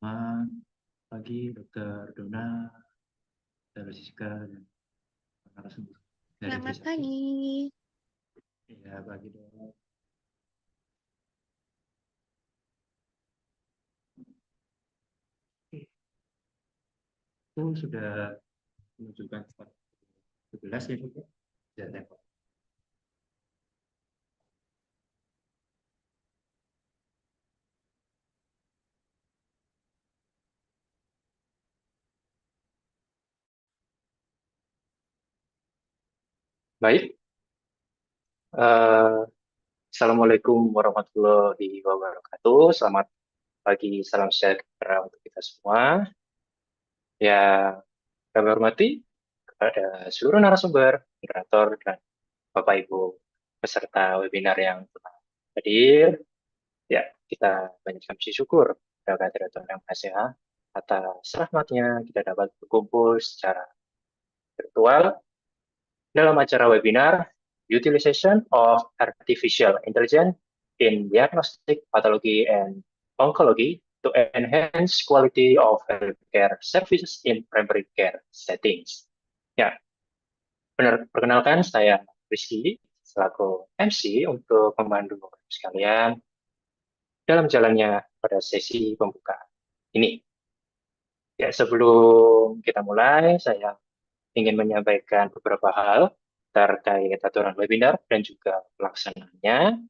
Selamat pagi, Dokter Dona, Dokter Siska, dan narasumber dari Selamat Trisakti. pagi. Ya, pagi dok. Itu sudah menunjukkan 14 ya, Dok? Ya, tembak. Baik, Assalamualaikum warahmatullahi wabarakatuh. Selamat pagi, salam sejahtera untuk kita semua. Yang kami hormati kepada seluruh narasumber, moderator, dan Bapak Ibu peserta webinar yang telah hadir. Ya, kita banyakkan puji syukur kepada Tuhan Yang Maha Esa atas rahmatnya kita dapat berkumpul secara virtual dalam acara webinar Utilization of Artificial Intelligence in Diagnostic, Pathology, and Oncology to Enhance Quality of Healthcare Services in Primary Care Settings. Ya, perkenalkan saya Rizky selaku MC untuk memandu sekalian dalam jalannya pada sesi pembukaan ini. Ya, sebelum kita mulai, saya ingin menyampaikan beberapa hal terkait aturan webinar dan juga pelaksanaannya.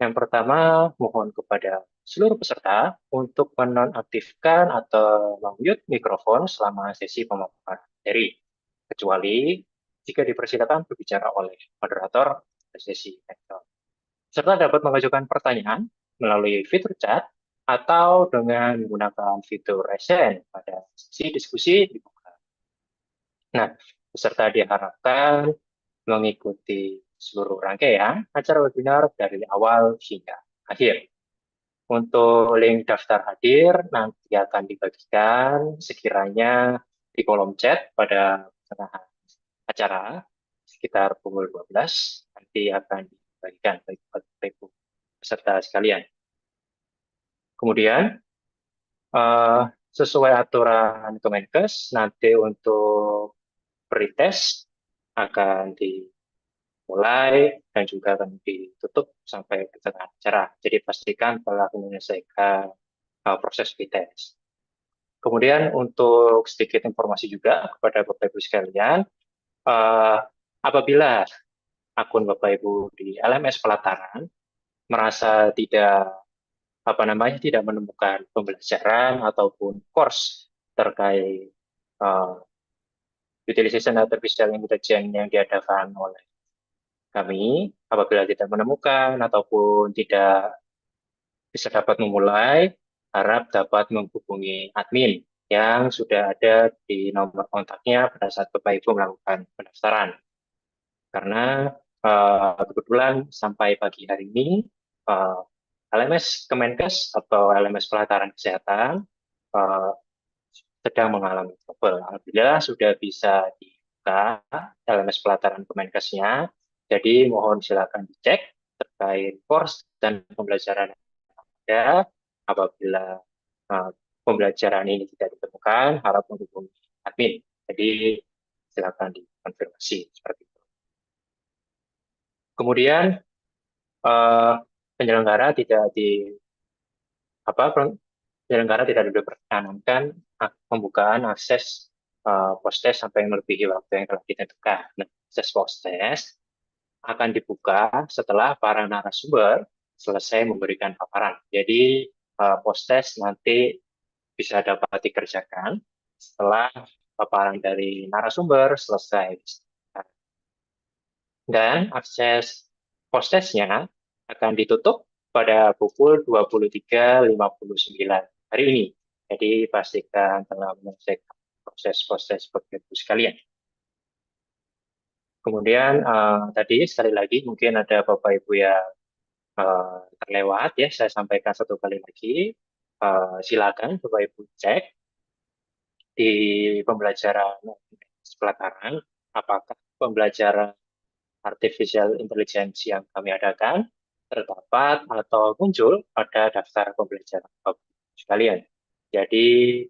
Yang pertama, mohon kepada seluruh peserta untuk menonaktifkan atau mute mikrofon selama sesi pemaparan materi, kecuali jika dipersilakan berbicara oleh moderator sesi. Serta dapat mengajukan pertanyaan melalui fitur chat atau dengan menggunakan fitur raise hand pada sesi diskusi dibuka. Nah, peserta diharapkan mengikuti seluruh rangkaian acara webinar dari awal hingga akhir. Untuk link daftar hadir nanti akan dibagikan sekiranya di kolom chat pada pertengahan acara sekitar pukul 12 nanti akan dibagikan bagi Bapak Ibu peserta sekalian. Kemudian sesuai aturan Kemenkes nanti untuk pretest akan dimulai dan juga akan ditutup sampai ke tengah acara. Jadi pastikan telah menyelesaikan proses pretest. Kemudian untuk sedikit informasi juga kepada Bapak Ibu sekalian, apabila akun Bapak Ibu di LMS pelataran merasa tidak menemukan pembelajaran ataupun course terkait utilization artificial intelligence yang diadakan oleh kami, apabila tidak menemukan ataupun tidak bisa dapat memulai, harap dapat menghubungi admin yang sudah ada di nomor kontaknya pada saat Bapak Ibu melakukan pendaftaran. Karena kebetulan sampai pagi hari ini LMS Kemenkes atau LMS Pelataran Kesehatan sedang mengalami trouble. Alhamdulillah sudah bisa dibuka LMS Pelataran Kemenkesnya, jadi mohon silakan dicek terkait course dan pembelajaran yang ada. Apabila pembelajaran ini tidak ditemukan, harap menghubungi admin. Jadi silakan dikonfirmasi seperti itu. Kemudian penyelenggara tidak diperkenankan pembukaan akses post-test sampai melebihi waktu yang telah ditentukan. Nah, akses post-test akan dibuka setelah para narasumber selesai memberikan paparan. Jadi post-test nanti bisa dapat dikerjakan setelah paparan dari narasumber selesai. Dan akses post-testnya akan ditutup pada pukul 23.59 hari ini. Jadi pastikan telah menyelesaikan proses post-test Bapak Ibu sekalian. Kemudian tadi sekali lagi mungkin ada Bapak Ibu yang terlewat ya, saya sampaikan satu kali lagi. Silakan Bapak Ibu cek di pembelajaran pelataran apakah pembelajaran artificial intelligence yang kami adakan terdapat atau muncul pada daftar pembelajaran Bapak Ibu sekalian. Jadi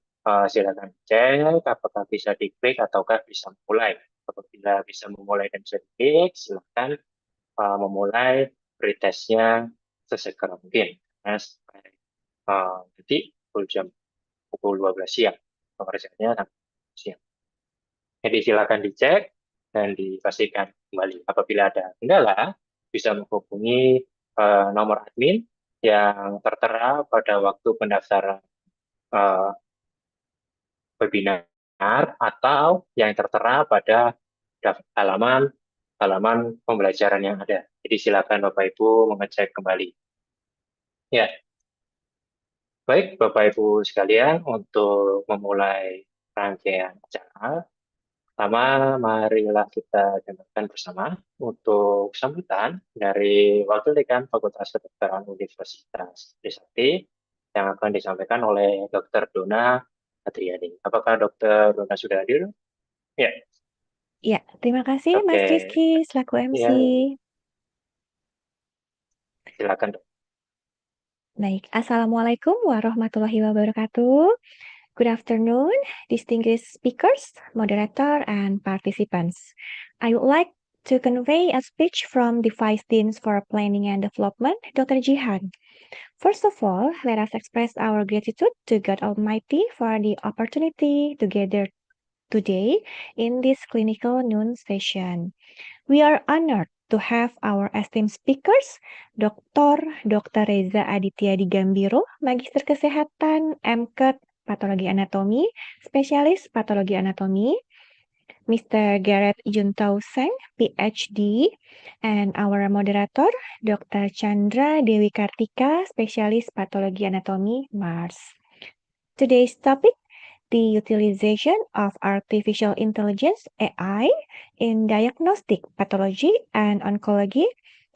silakan cek apakah bisa diklik ataukah bisa memulai. Apabila bisa memulai dan bisa diklik, silakan memulai pretestnya sesegera mungkin. Karena sampai nanti pukul 12 siang, pengerjaannya sampai siang. Jadi silakan dicek dan dipastikan kembali. Apabila ada kendala, bisa menghubungi nomor admin yang tertera pada waktu pendaftaran eh, webinar atau yang tertera pada halaman halaman pembelajaran yang ada. Jadi silakan Bapak Ibu mengecek kembali. Ya, baik Bapak Ibu sekalian, untuk memulai rangkaian acara, pertama marilah kita dengarkan bersama untuk sambutan dari Wakil Dekan Fakultas Kedokteran Universitas Trisakti yang akan disampaikan oleh Dr. Dona Adriani. Apakah Dr. Dona sudah hadir? Ya, Ya, terima kasih Mas oke. Rizky selaku MC. Ya, silakan. Baik, Assalamualaikum warahmatullahi wabarakatuh. Good afternoon, distinguished speakers, moderator, and participants. I would like to convey a speech from the Vice Dean for Planning and Development, Dr. Jihan. First of all, let us express our gratitude to God Almighty for the opportunity to gather today in this clinical noon session. We are honored to have our esteemed speakers, Dr. Reza Aditya Digambiro, Magister Kesehatan, MKet, Patologi Anatomi, Spesialis Patologi Anatomi, Mr. Gareth Juntau Seng, PhD, and our moderator, Dr. Chandra Dewi Kartika, Spesialis Patologi Anatomi, Mars. Today's topic, the utilization of artificial intelligence (AI) in diagnostic, pathology, and oncology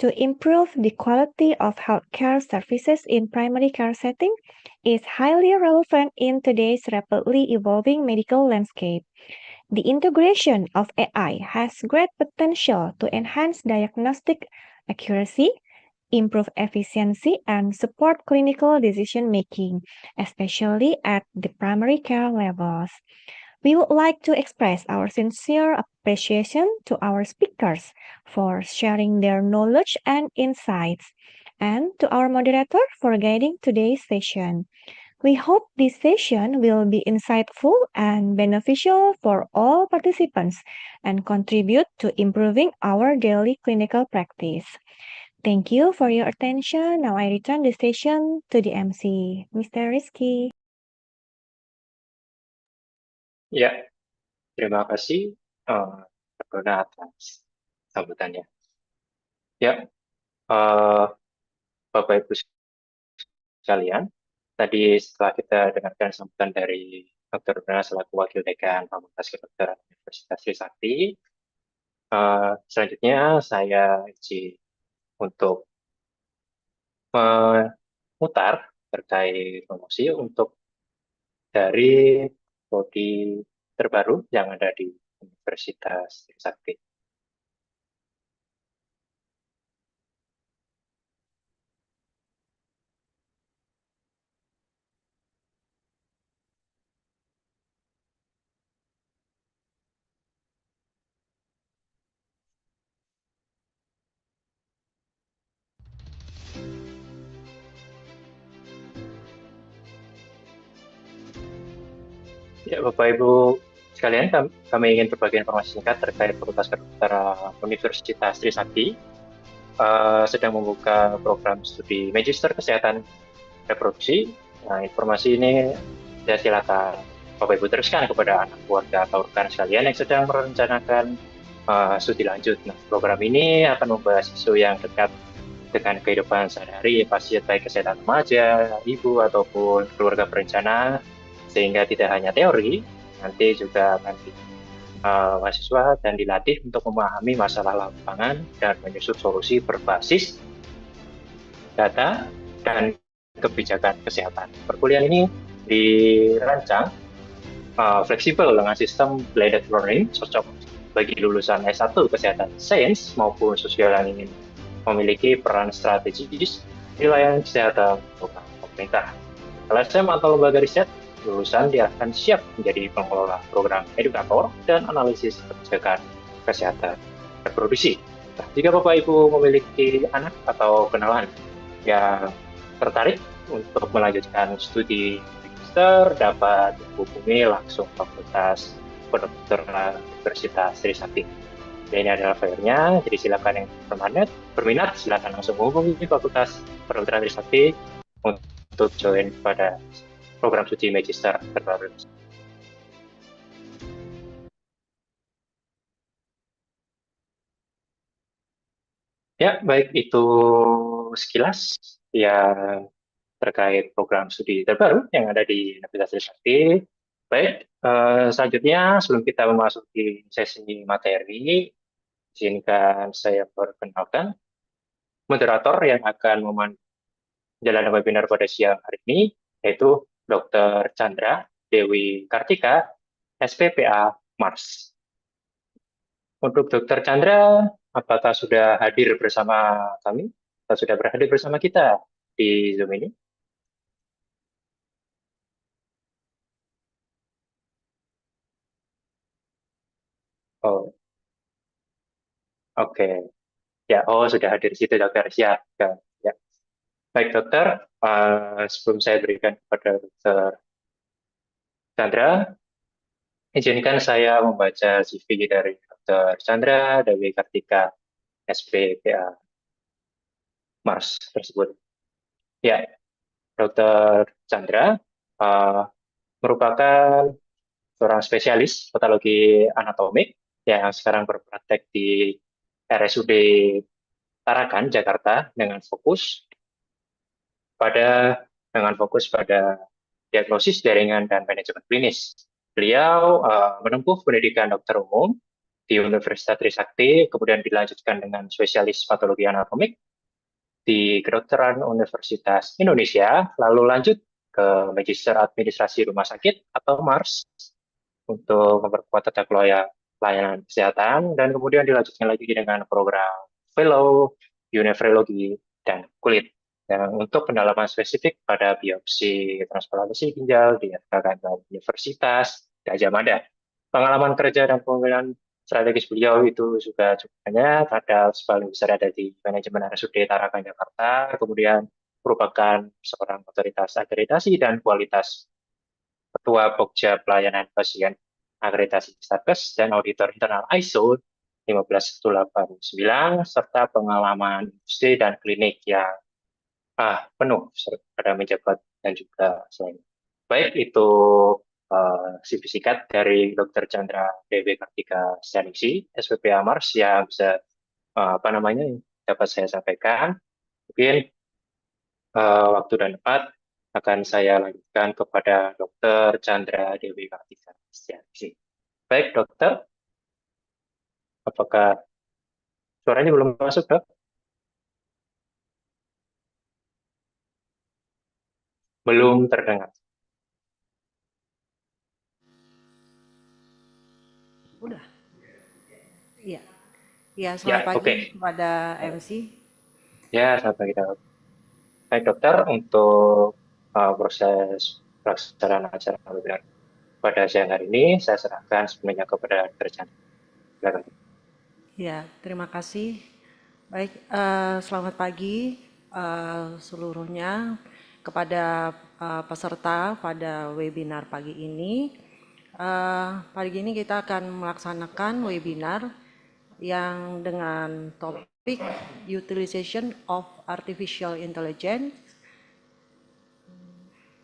to improve the quality of healthcare services in primary care setting is highly relevant in today's rapidly evolving medical landscape. The integration of AI has great potential to enhance diagnostic accuracy, improve efficiency, and support clinical decision-making, especially at the primary care levels. We would like to express our sincere appreciation to our speakers for sharing their knowledge and insights, and to our moderator for guiding today's session. We hope this session will be insightful and beneficial for all participants and contribute to improving our daily clinical practice. Thank you for your attention. Now I return the station to the MC, Mr. Rizky. Ya, terima kasih Dona atas sambutannya. Ya, eh, Bapak Ibu sekalian, tadi setelah kita dengarkan sambutan dari Dr. Dona selaku Wakil Dekan Fakultas Kedokteran Universitas Trisakti, selanjutnya saya izin untuk memutar terkait promosi untuk dari prodi terbaru yang ada di Universitas Trisakti. Ya, Bapak Ibu sekalian, kami ingin berbagi informasi singkat terkait Fakultas Kedokteran Universitas Trisakti sedang membuka program studi Magister Kesehatan Reproduksi. Nah, informasi ini saya silakan Bapak Ibu teruskan kepada anak keluarga atau rekan sekalian yang sedang merencanakan studi lanjut. Nah, program ini akan membahas isu yang dekat dengan kehidupan sehari-hari pasien, baik kesehatan remaja, ibu, ataupun keluarga berencana, sehingga tidak hanya teori, nanti juga akan mahasiswa dan dilatih untuk memahami masalah lapangan dan menyusun solusi berbasis data dan kebijakan kesehatan. Perkuliahan ini dirancang fleksibel dengan sistem blended learning, cocok bagi lulusan S1 Kesehatan Sains maupun sosial yang ingin memiliki peran strategis di layanan kesehatan program pemerintah. LSM atau lembaga riset lulusan diarahkan siap menjadi pengelola program edukator dan analisis kebijakan kesehatan reproduksi. Nah, jika Bapak Ibu memiliki anak atau kenalan yang tertarik untuk melanjutkan studi magister, dapat menghubungi langsung Fakultas Kedokteran Universitas Trisakti. Ya, ini adalah flyernya, jadi silakan yang berminat silakan langsung menghubungi Fakultas Kedokteran Trisakti untuk join pada program studi magister terbaru. Ya, baik itu sekilas yang terkait program studi terbaru yang ada di Universitas Trisakti. Baik, selanjutnya sebelum kita memasuki sesi materi, izinkan saya perkenalkan moderator yang akan menjalani webinar pada siang hari ini, yaitu Dr. Chandra Dewi Kartika, SPPA Mars. Untuk Dr. Chandra, apakah sudah hadir bersama kami? Atau sudah berhadir bersama kita di Zoom ini? Oh, oke. Ya, oh sudah hadir di situ dokter. Siap. Ya, ya. Baik dokter, sebelum saya berikan kepada dokter Chandra, izinkan saya membaca CV dari dokter Chandra Dewi Kartika, SPPA Mars tersebut. Ya, dokter Chandra uh, merupakan seorang spesialis patologi anatomik yang sekarang berpraktek di RSUD Tarakan, Jakarta pada dengan fokus pada diagnosis jaringan dan manajemen klinis. Beliau menempuh pendidikan dokter umum di Universitas Trisakti, kemudian dilanjutkan dengan spesialis patologi anatomik di Kedokteran Universitas Indonesia, lalu lanjut ke Magister Administrasi Rumah Sakit atau MARS untuk memperkuat tata kelola pelayanan kesehatan, dan kemudian dilanjutkan lagi dengan program Fellow, Unefrologi, dan Kulit. Dan untuk pendalaman spesifik pada biopsi transplantasi ginjal di Kantor Universitas Gajah Mada. Pengalaman kerja dan pemilihan strategis beliau itu juga cukup banyak, ada paling besar ada di manajemen RSUD Tarakan Jakarta, kemudian merupakan seorang otoritas akreditasi dan kualitas Ketua Pokja Pelayanan Pasien Akreditasi Statkes dan Auditor Internal ISO 15189 serta pengalaman industri dan klinik yang penuh pada menjabat dan juga selain. Baik itu CV singkat dari Dr. Chandra Dewi Kartika Saningsi, SPPA Mars yang bisa apa namanya dapat saya sampaikan. Mungkin waktu dan tempat akan saya lanjutkan kepada Dr. Chandra Dewi Kartika Setianingsi. Baik, dokter, apakah suaranya belum masuk, dok? Belum terdengar. Udah. Iya. Iya, selamat Ya, pagi oke. kepada MC. Ya, sampai kita. Baik, dokter, untuk proses pelaksanaan acara webinar pada siang hari ini, saya serahkan sepenuhnya kepada Dr. Chandra. Silakan. Ya, terima kasih. Baik, selamat pagi seluruhnya kepada peserta pada webinar pagi ini. Pagi ini kita akan melaksanakan webinar yang dengan topik Utilization of Artificial Intelligence.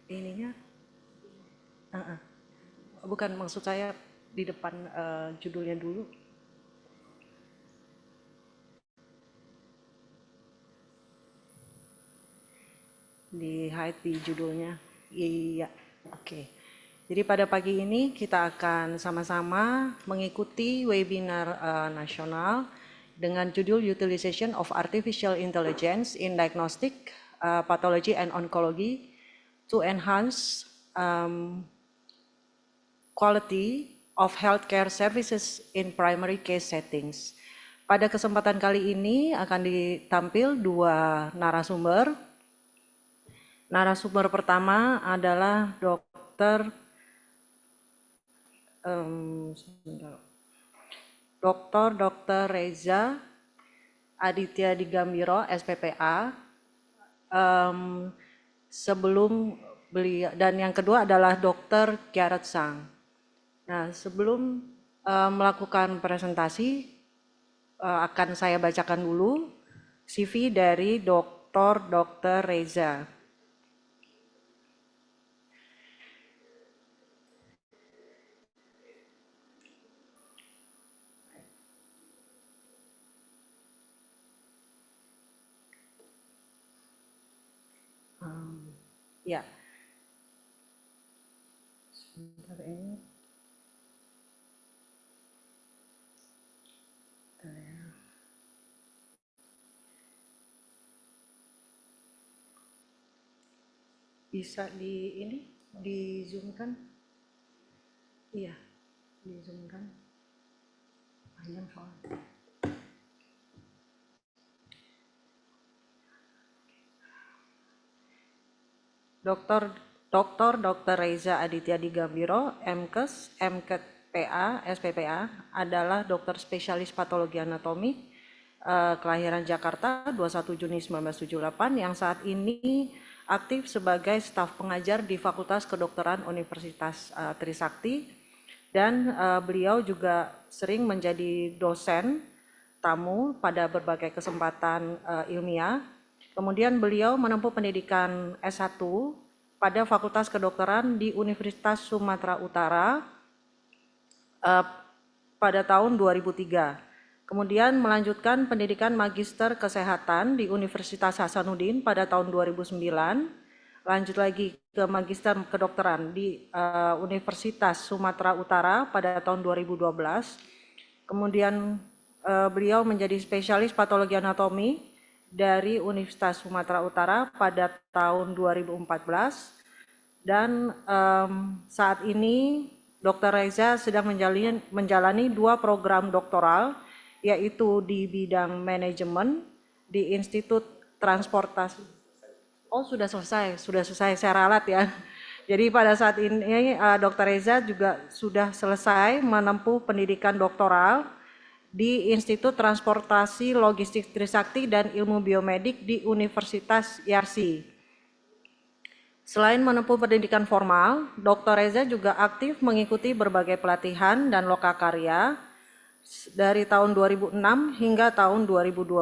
Ininya, bukan maksud saya di depan judulnya dulu. Di hide di judulnya. Iya, oke. Jadi pada pagi ini kita akan sama-sama mengikuti webinar nasional dengan judul Utilization of Artificial Intelligence in Diagnostic, Pathology and Oncology to Enhance Quality of Healthcare Services in Primary Case Settings. Pada kesempatan kali ini akan ditampil dua narasumber. Narasumber pertama adalah Dr. Reza Aditya Digambiro, SPPA. Sebelum beliau, dan yang kedua adalah Dr. Siang. Nah, sebelum melakukan presentasi, akan saya bacakan dulu CV dari Dr. Reza. Ya, sebentar ini. Bisa di zoom-kan? Iya, di zoom-kan. Panjang soalnya. Dr. Reza Aditya Digambiro, MKes, MKPA, SPPA, adalah dokter spesialis patologi anatomi, kelahiran Jakarta 21 Juni 1978, yang saat ini aktif sebagai staf pengajar di Fakultas Kedokteran Universitas Trisakti, dan beliau juga sering menjadi dosen tamu pada berbagai kesempatan ilmiah. Kemudian beliau menempuh pendidikan S1 pada Fakultas Kedokteran di Universitas Sumatera Utara pada tahun 2003. Kemudian melanjutkan pendidikan Magister Kesehatan di Universitas Hasanuddin pada tahun 2009. Lanjut lagi ke Magister Kedokteran di Universitas Sumatera Utara pada tahun 2012. Kemudian beliau menjadi spesialis patologi anatomi dari Universitas Sumatera Utara pada tahun 2014, dan saat ini Dr. Reza sedang menjalani 2 program doktoral, yaitu di bidang manajemen di Institut Transportasi. Oh, sudah selesai, saya ralat ya. Jadi pada saat ini Dr. Reza juga sudah selesai menempuh pendidikan doktoral di Institut Transportasi Logistik Trisakti dan Ilmu Biomedik di Universitas Yarsi. Selain menempuh pendidikan formal, Dr. Reza juga aktif mengikuti berbagai pelatihan dan lokakarya dari tahun 2006 hingga tahun 2022.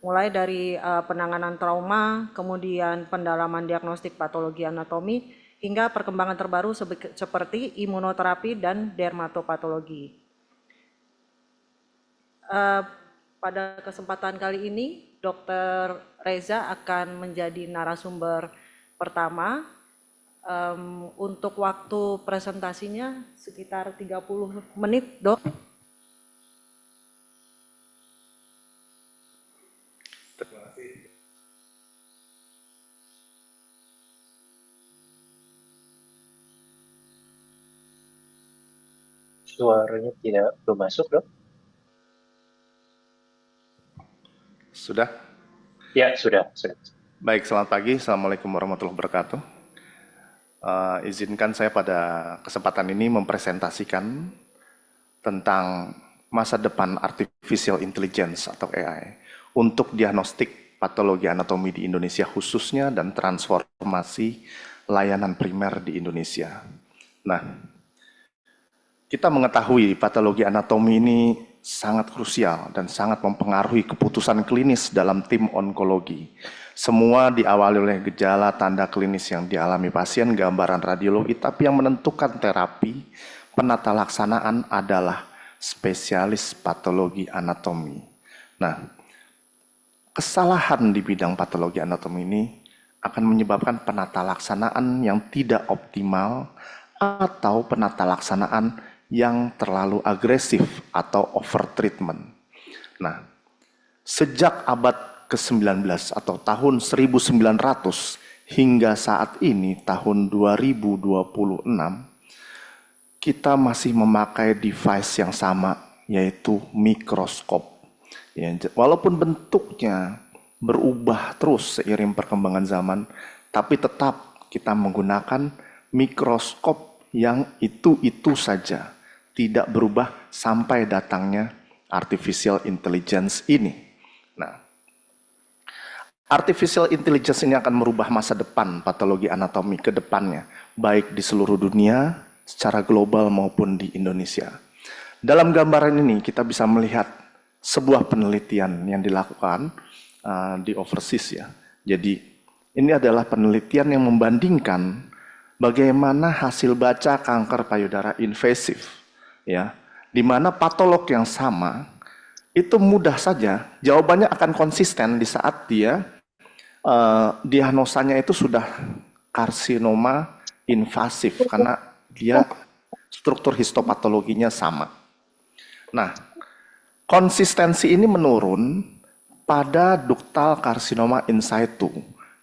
Mulai dari penanganan trauma, kemudian pendalaman diagnostik patologi anatomi, hingga perkembangan terbaru seperti imunoterapi dan dermatopatologi. Pada kesempatan kali ini, Dr. Reza akan menjadi narasumber pertama. Untuk waktu presentasinya sekitar 30 menit, Dok. Terima kasih. Suaranya belum masuk, Dok. Sudah? Ya, sudah. Baik, selamat pagi. Assalamualaikum warahmatullahi wabarakatuh. Izinkan saya pada kesempatan ini mempresentasikan tentang masa depan Artificial Intelligence atau AI untuk diagnostik patologi anatomi di Indonesia khususnya dan transformasi layanan primer di Indonesia. Nah, kita mengetahui patologi anatomi ini sangat krusial dan sangat mempengaruhi keputusan klinis dalam tim onkologi. Semua diawali oleh gejala tanda klinis yang dialami pasien, gambaran radiologi, tapi yang menentukan terapi penata laksanaan adalah spesialis patologi anatomi. Nah, kesalahan di bidang patologi anatomi ini akan menyebabkan penata laksanaan yang tidak optimal atau penata laksanaan yang terlalu agresif atau over treatment. Nah, sejak abad ke-19 atau tahun 1900 hingga saat ini tahun 2026, kita masih memakai device yang sama, yaitu mikroskop. Ya, walaupun bentuknya berubah terus seiring perkembangan zaman, tapi tetap kita menggunakan mikroskop yang itu saja, tidak berubah sampai datangnya artificial intelligence ini. Nah, artificial intelligence ini akan merubah masa depan patologi anatomi ke depannya, baik di seluruh dunia, secara global maupun di Indonesia. Dalam gambaran ini kita bisa melihat sebuah penelitian yang dilakukan di overseas ya. Jadi ini adalah penelitian yang membandingkan bagaimana hasil baca kanker payudara invasif ya, di mana patolog yang sama itu mudah saja jawabannya akan konsisten di saat dia diagnosanya itu sudah karsinoma invasif karena dia struktur histopatologinya sama. Nah, konsistensi ini menurun pada ductal karsinoma in situ.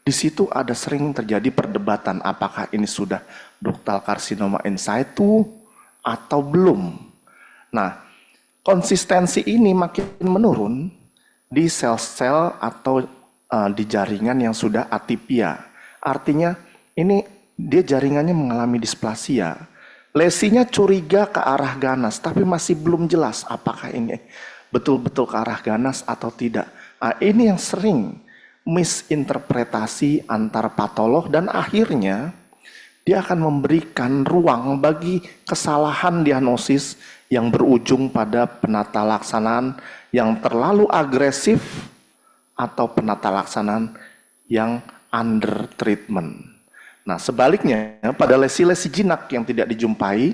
Di situ ada sering terjadi perdebatan apakah ini sudah ductal karsinoma in situ atau belum. Nah, konsistensi ini makin menurun di sel-sel atau di jaringan yang sudah atipia. Artinya ini dia jaringannya mengalami displasia. Lesinya curiga ke arah ganas, tapi masih belum jelas apakah ini betul-betul ke arah ganas atau tidak. Nah, ini yang sering misinterpretasi antar patolog dan akhirnya dia akan memberikan ruang bagi kesalahan diagnosis yang berujung pada penata laksanaan yang terlalu agresif atau penata laksanaan yang under treatment. Nah, sebaliknya pada lesi-lesi jinak yang tidak dijumpai,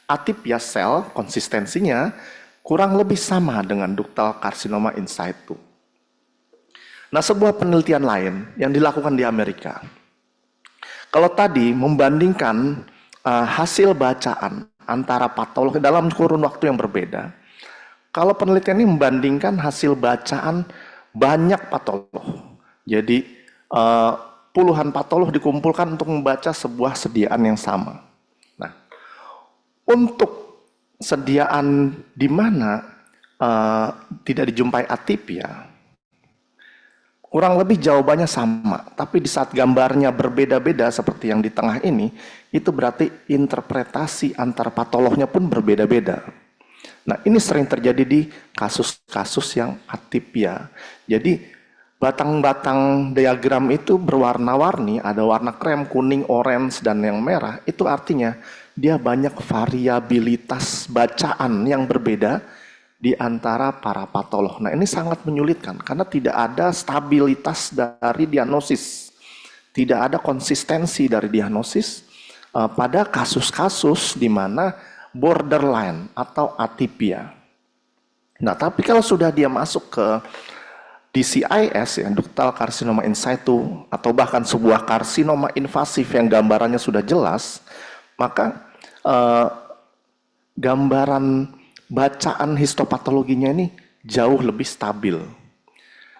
atipia sel konsistensinya kurang lebih sama dengan ductal karsinoma in situ. Nah, sebuah penelitian lain yang dilakukan di Amerika. Kalau tadi membandingkan hasil bacaan antara patolog dalam kurun waktu yang berbeda, kalau penelitian ini membandingkan hasil bacaan banyak patolog. Jadi puluhan patolog dikumpulkan untuk membaca sebuah sediaan yang sama. Nah, untuk sediaan di mana tidak dijumpai atipia, kurang lebih jawabannya sama. Tapi di saat gambarnya berbeda-beda seperti yang di tengah ini, itu berarti interpretasi antar patolognya pun berbeda-beda. Nah, ini sering terjadi di kasus-kasus yang atipia. Jadi, batang-batang diagram itu berwarna-warni, ada warna krem, kuning, orange, dan yang merah. Itu artinya dia banyak variabilitas bacaan yang berbeda di antara para patolog. Nah, ini sangat menyulitkan karena tidak ada stabilitas dari diagnosis. Tidak ada konsistensi dari diagnosis pada kasus-kasus di mana borderline atau atipia. Nah, tapi kalau sudah dia masuk ke DCIS, ya, ductal karsinoma in situ, atau bahkan sebuah karsinoma invasif yang gambarannya sudah jelas, maka gambaran bacaan histopatologinya ini jauh lebih stabil.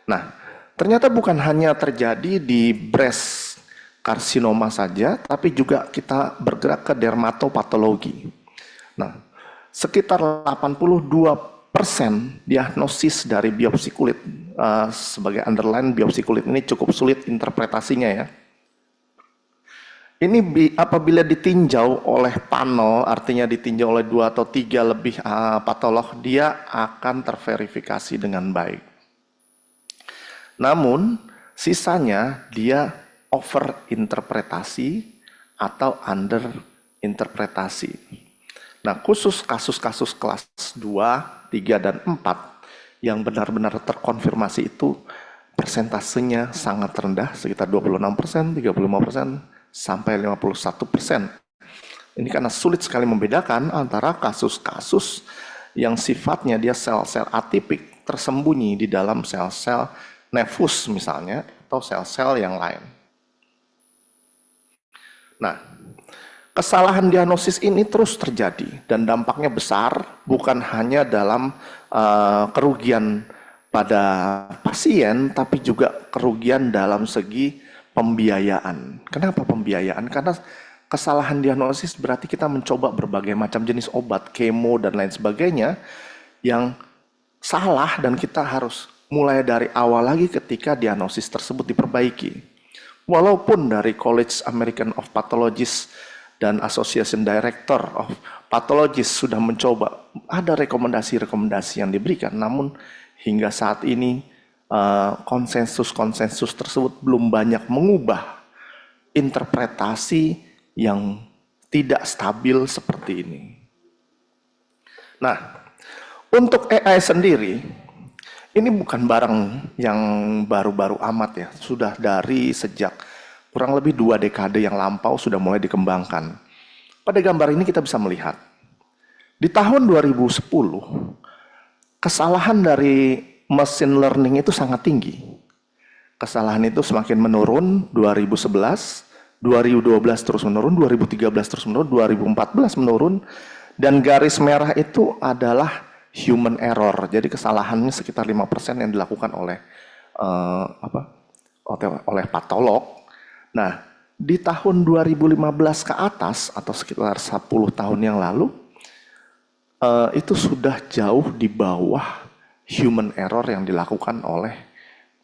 Nah, ternyata bukan hanya terjadi di breast karsinoma saja, tapi juga kita bergerak ke dermatopatologi. Nah, sekitar 82% diagnosis dari biopsi kulit sebagai underline biopsi kulit ini cukup sulit interpretasinya ya. Ini apabila ditinjau oleh panel, artinya ditinjau oleh 2 atau 3 lebih patolog, dia akan terverifikasi dengan baik. Namun, sisanya dia overinterpretasi atau underinterpretasi. Nah, khusus kasus-kasus kelas 2, 3, dan 4 yang benar-benar terkonfirmasi itu persentasenya sangat rendah, sekitar 26%, 35%, sampai 51%. Ini karena sulit sekali membedakan antara kasus-kasus yang sifatnya dia sel-sel atipik tersembunyi di dalam sel-sel nefus misalnya, atau sel-sel yang lain. Nah, kesalahan diagnosis ini terus terjadi dan dampaknya besar, bukan hanya dalam kerugian pada pasien, tapi juga kerugian dalam segi pembiayaan. Kenapa pembiayaan? Karena kesalahan diagnosis berarti kita mencoba berbagai macam jenis obat, kemo, dan lain sebagainya yang salah dan kita harus mulai dari awal lagi ketika diagnosis tersebut diperbaiki. Walaupun dari College American of Pathologists dan Association Director of Pathology sudah mencoba, ada rekomendasi-rekomendasi yang diberikan, namun hingga saat ini konsensus-konsensus tersebut belum banyak mengubah interpretasi yang tidak stabil seperti ini. Nah, untuk AI sendiri, ini bukan barang yang baru-baru amat ya, sudah dari sejak kurang lebih 2 dekade yang lampau sudah mulai dikembangkan. Pada gambar ini kita bisa melihat, di tahun 2010, kesalahan dari machine learning itu sangat tinggi. Kesalahan itu semakin menurun, 2011, 2012 terus menurun, 2013 terus menurun, 2014 menurun, dan garis merah itu adalah human error. Jadi kesalahannya sekitar 5% yang dilakukan oleh oleh patolog. Nah, di tahun 2015 ke atas atau sekitar 10 tahun yang lalu, itu sudah jauh di bawah human error yang dilakukan oleh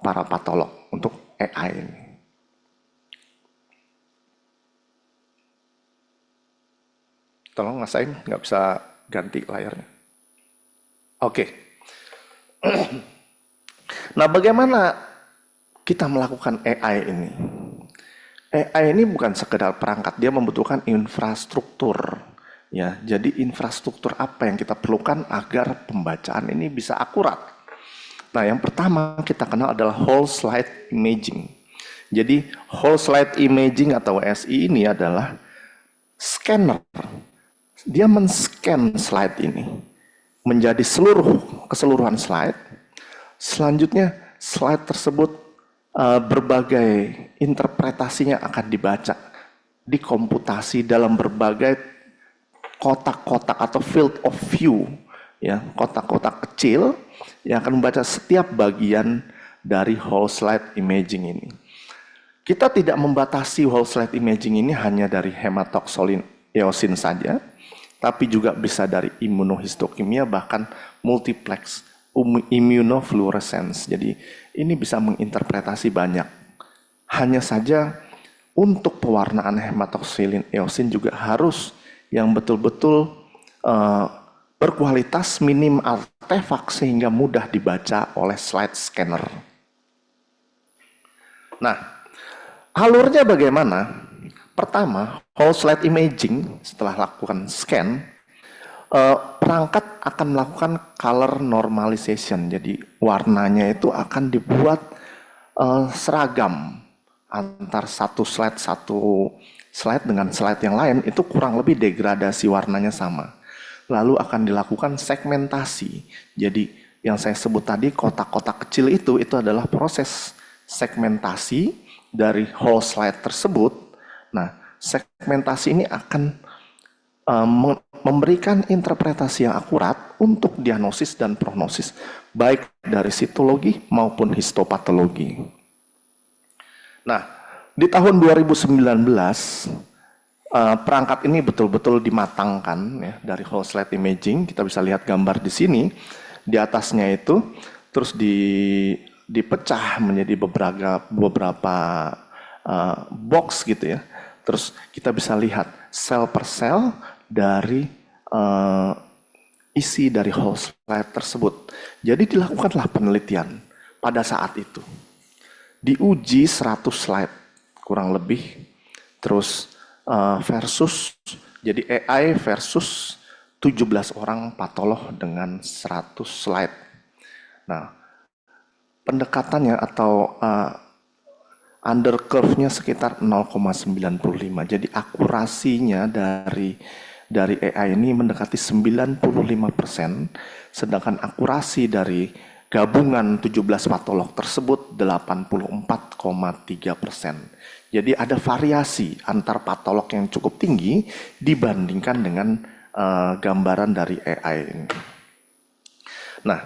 para patolog untuk AI ini. Tolong Mas Saim, nggak bisa ganti layarnya. Oke. Nah, bagaimana kita melakukan AI ini? AI ini bukan sekedar perangkat, dia membutuhkan infrastruktur. Ya, jadi infrastruktur apa yang kita perlukan agar pembacaan ini bisa akurat? Nah, yang pertama kita kenal adalah whole slide imaging. Jadi whole slide imaging atau WSI ini adalah scanner. Dia men-scan slide ini menjadi keseluruhan slide. Selanjutnya slide tersebut berbagai interpretasinya akan dibaca, dikomputasi dalam berbagai kotak-kotak atau field of view, ya, kotak-kotak kecil yang akan membaca setiap bagian dari whole slide imaging ini. Kita tidak membatasi whole slide imaging ini hanya dari hematoxylin eosin saja, tapi juga bisa dari imunohistokimia, bahkan multiplex immunofluorescence. Jadi ini bisa menginterpretasi banyak. Hanya saja untuk pewarnaan hematoxylin eosin juga harus yang betul-betul berkualitas, minim artefak sehingga mudah dibaca oleh slide scanner. Nah, alurnya bagaimana? Pertama, whole slide imaging setelah lakukan scan, perangkat akan melakukan color normalization. Jadi warnanya itu akan dibuat seragam antar satu slide dengan slide yang lain, itu kurang lebih degradasi warnanya sama. Lalu akan dilakukan segmentasi. Jadi yang saya sebut tadi kotak-kotak kecil itu adalah proses segmentasi dari whole slide tersebut. Nah, segmentasi ini akan memberikan interpretasi yang akurat untuk diagnosis dan prognosis, baik dari sitologi maupun histopatologi. Nah, di tahun 2019, perangkat ini betul-betul dimatangkan ya, dari whole slide imaging. Kita bisa lihat gambar di sini, di atasnya itu, terus dipecah menjadi beberapa box gitu ya. Terus kita bisa lihat sel per sel dari isi dari whole slide tersebut. Jadi dilakukanlah penelitian pada saat itu. Diuji 100 slide kurang lebih. Terus versus, jadi AI versus 17 orang patolog dengan 100 slide. Nah, pendekatannya atau under curve-nya sekitar 0,95. Jadi akurasinya dari AI ini mendekati 95%, sedangkan akurasi dari gabungan 17 patolog tersebut 84,3%. Jadi ada variasi antar patolog yang cukup tinggi dibandingkan dengan gambaran dari AI ini. Nah,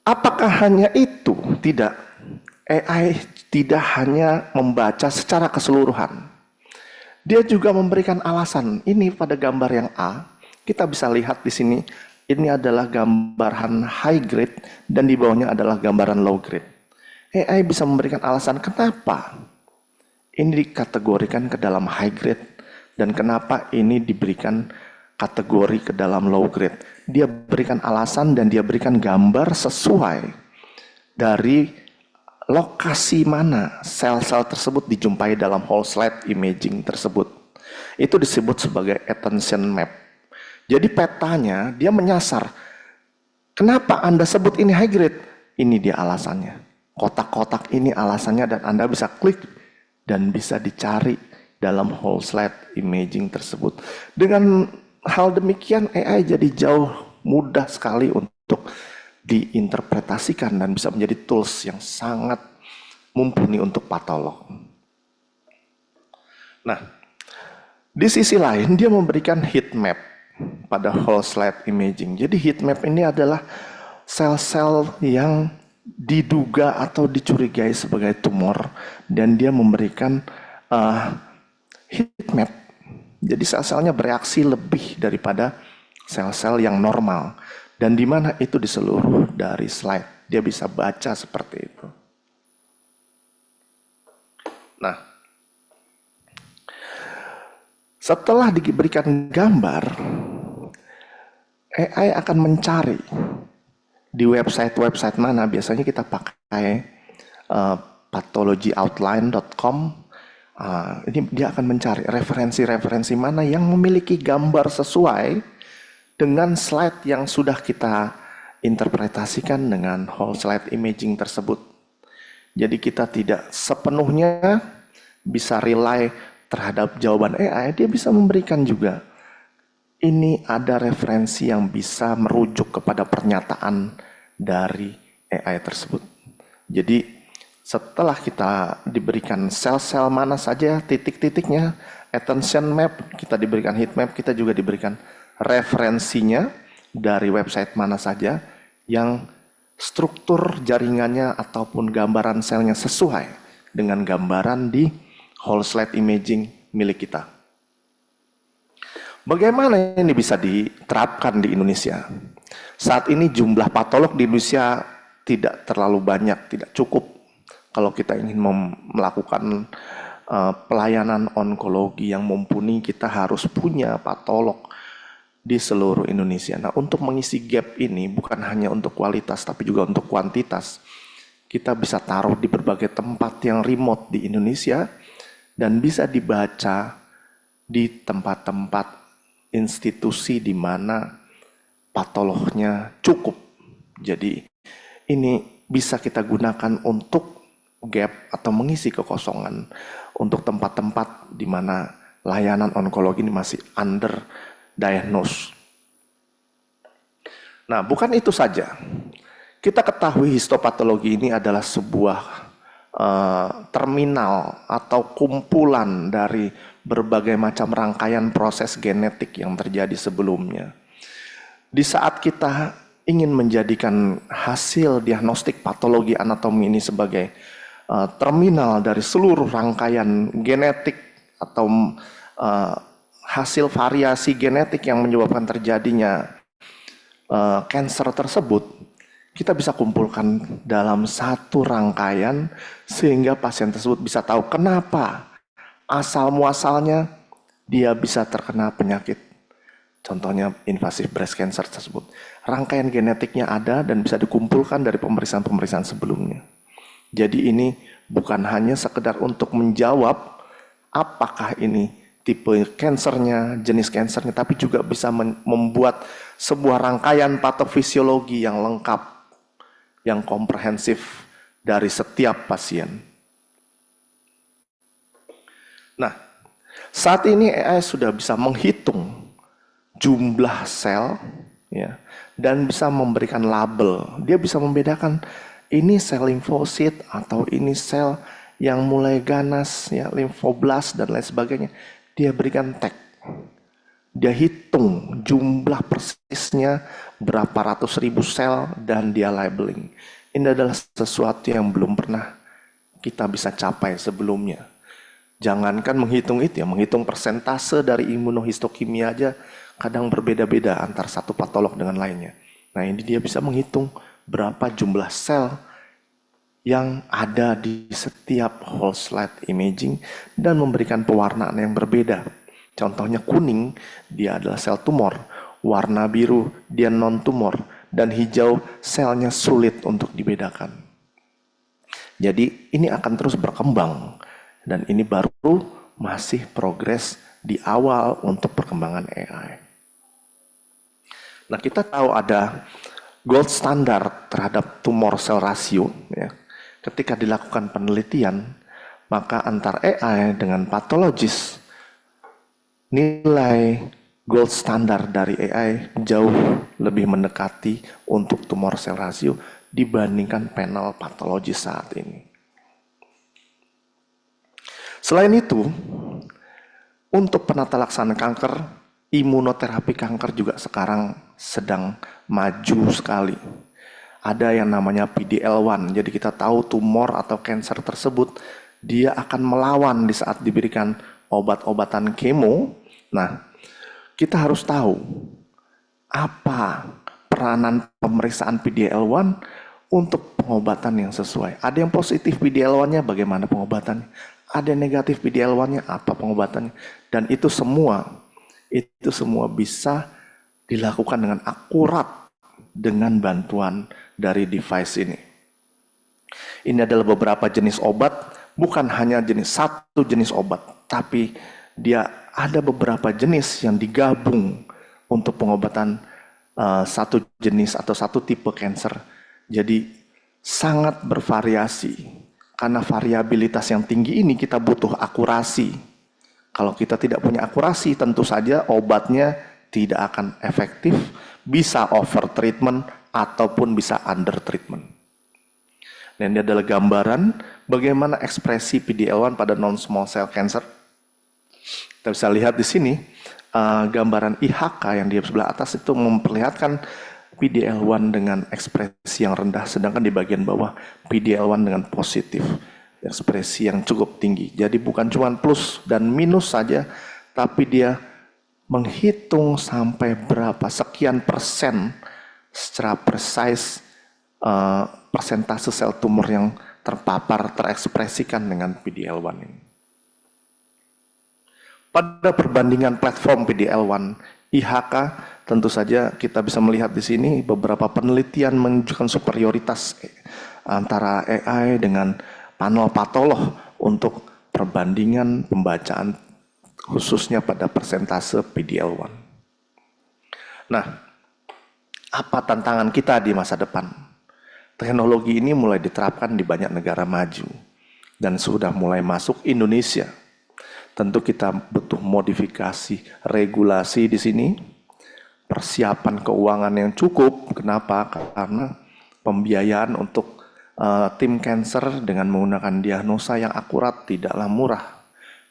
apakah hanya itu? Tidak. AI tidak hanya membaca secara keseluruhan. Dia juga memberikan alasan. Ini pada gambar yang A, kita bisa lihat di sini, ini adalah gambaran high grade dan di bawahnya adalah gambaran low grade. AI bisa memberikan alasan kenapa ini dikategorikan ke dalam high grade, Dan kenapa ini diberikan kategori ke dalam low grade? Dia berikan alasan dan dia berikan gambar sesuai dari lokasi mana sel-sel tersebut dijumpai dalam whole slide imaging tersebut. Itu disebut sebagai attention map. Jadi petanya dia menyasar. Kenapa Anda sebut ini high grade? Ini dia alasannya. Kotak-kotak ini alasannya dan Anda bisa klik dan bisa dicari dalam whole slide imaging tersebut. Dengan hal demikian AI jadi jauh mudah sekali untuk diinterpretasikan dan bisa menjadi tools yang sangat mumpuni untuk patolog. Nah, di sisi lain dia memberikan heat map pada whole slide imaging. Jadi heat map ini adalah sel-sel yang diduga atau dicurigai sebagai tumor dan dia memberikan heat map. Jadi sel-selnya bereaksi lebih daripada sel-sel yang normal. Dan di mana itu di seluruh dari slide. Dia bisa baca seperti itu. Nah, setelah diberikan gambar, AI akan mencari di website-website mana. Biasanya kita pakai pathologyoutline.com. Ini dia akan mencari referensi-referensi mana yang memiliki gambar sesuai dengan slide yang sudah kita interpretasikan dengan whole slide imaging tersebut. Jadi kita tidak sepenuhnya bisa rely terhadap jawaban AI, dia bisa memberikan juga. Ini ada referensi yang bisa merujuk kepada pernyataan dari AI tersebut. Jadi setelah kita diberikan sel-sel mana saja titik-titiknya, attention map, kita diberikan heat map, kita juga diberikan referensinya dari website mana saja yang struktur jaringannya ataupun gambaran selnya sesuai dengan gambaran di whole slide imaging milik kita. Bagaimana ini bisa diterapkan di Indonesia? Saat ini jumlah patolog di Indonesia tidak terlalu banyak, tidak cukup. Kalau kita ingin melakukan pelayanan onkologi yang mumpuni, kita harus punya patolog di seluruh Indonesia. Nah, untuk mengisi gap ini bukan hanya untuk kualitas tapi juga untuk kuantitas. Kita bisa taruh di berbagai tempat yang remote di Indonesia dan bisa dibaca di tempat-tempat institusi di mana patolognya cukup. Jadi ini bisa kita gunakan untuk gap atau mengisi kekosongan untuk tempat-tempat di mana layanan onkologi ini masih under diagnose. Nah, bukan itu saja. Kita ketahui histopatologi ini adalah sebuah terminal atau kumpulan dari berbagai macam rangkaian proses genetik yang terjadi sebelumnya. Di saat kita ingin menjadikan hasil diagnostik patologi anatomi ini sebagai terminal dari seluruh rangkaian genetik atau hasil variasi genetik yang menyebabkan terjadinya kanker tersebut, kita bisa kumpulkan dalam satu rangkaian sehingga pasien tersebut bisa tahu kenapa asal muasalnya dia bisa terkena penyakit. Contohnya invasive breast cancer tersebut. Rangkaian genetiknya ada dan bisa dikumpulkan dari pemeriksaan-pemeriksaan sebelumnya. Jadi ini bukan hanya sekedar untuk menjawab apakah ini tipe kansernya, jenis kansernya, tapi juga bisa membuat sebuah rangkaian patofisiologi yang lengkap, yang komprehensif dari setiap pasien. Nah, saat ini AI sudah bisa menghitung jumlah sel, ya, dan bisa memberikan label. Dia bisa membedakan ini sel limfosit atau ini sel yang mulai ganas, ya, limfoblast dan lain sebagainya. Dia berikan tag. Dia hitung jumlah persisnya berapa ratus ribu sel dan dia labeling. Ini adalah sesuatu yang belum pernah kita bisa capai sebelumnya. Jangankan menghitung itu, ya, menghitung persentase dari imunohistokimia aja kadang berbeda-beda antar satu patolog dengan lainnya. Nah, ini dia bisa menghitung berapa jumlah sel yang ada di setiap whole slide imaging dan memberikan pewarnaan yang berbeda Contohnya kuning, dia adalah sel tumor. Warna biru, dia non-tumor. Dan hijau, selnya sulit untuk dibedakan. Jadi ini akan terus berkembang. Dan ini baru masih progres di awal untuk perkembangan AI. Nah, kita tahu ada gold standard terhadap tumor sel rasio. Ya. Ketika dilakukan penelitian, maka antar AI dengan patologis, nilai gold standard dari AI jauh lebih mendekati untuk tumor sel rasio dibandingkan panel patologis saat ini. Selain itu, untuk penata laksana kanker, imunoterapi kanker juga sekarang sedang maju sekali. Ada yang namanya PD-L1, jadi kita tahu tumor atau kanker tersebut, dia akan melawan di saat diberikan obat-obatan kemo. Nah, kita harus tahu apa peranan pemeriksaan PD-L1 untuk pengobatan yang sesuai. Ada yang positif PD-L1-nya, bagaimana pengobatannya? Ada yang negatif PD-L1-nya, apa pengobatannya? Dan itu semua bisa dilakukan dengan akurat dengan bantuan dari device ini. Ini adalah beberapa jenis obat, bukan hanya satu jenis obat, tapi dia ada beberapa jenis yang digabung untuk pengobatan satu jenis atau satu tipe kanker. Jadi sangat bervariasi. Karena variabilitas yang tinggi ini kita butuh akurasi. Kalau kita tidak punya akurasi, tentu saja obatnya tidak akan efektif, bisa over treatment ataupun bisa under treatment. Dan ini adalah gambaran bagaimana ekspresi PD-L1 pada non-small cell cancer. Kita bisa lihat di sini gambaran IHK yang di sebelah atas itu memperlihatkan PD-L1 dengan ekspresi yang rendah, sedangkan di bagian bawah PD-L1 dengan positif, ekspresi yang cukup tinggi. Jadi bukan cuma plus dan minus saja, tapi dia menghitung sampai berapa sekian persen secara precise persentase sel tumor yang terpapar terekspresikan dengan PD-L1 ini. Pada perbandingan platform PD-L1 IHK, tentu saja kita bisa melihat di sini beberapa penelitian menunjukkan superioritas antara AI dengan panel patolog untuk perbandingan pembacaan khususnya pada persentase PD-L1. Nah, apa tantangan kita di masa depan? Teknologi ini mulai diterapkan di banyak negara maju dan sudah mulai masuk Indonesia. Tentu kita butuh modifikasi regulasi di sini, persiapan keuangan yang cukup. Kenapa? Karena pembiayaan untuk tim cancer dengan menggunakan diagnosa yang akurat tidaklah murah.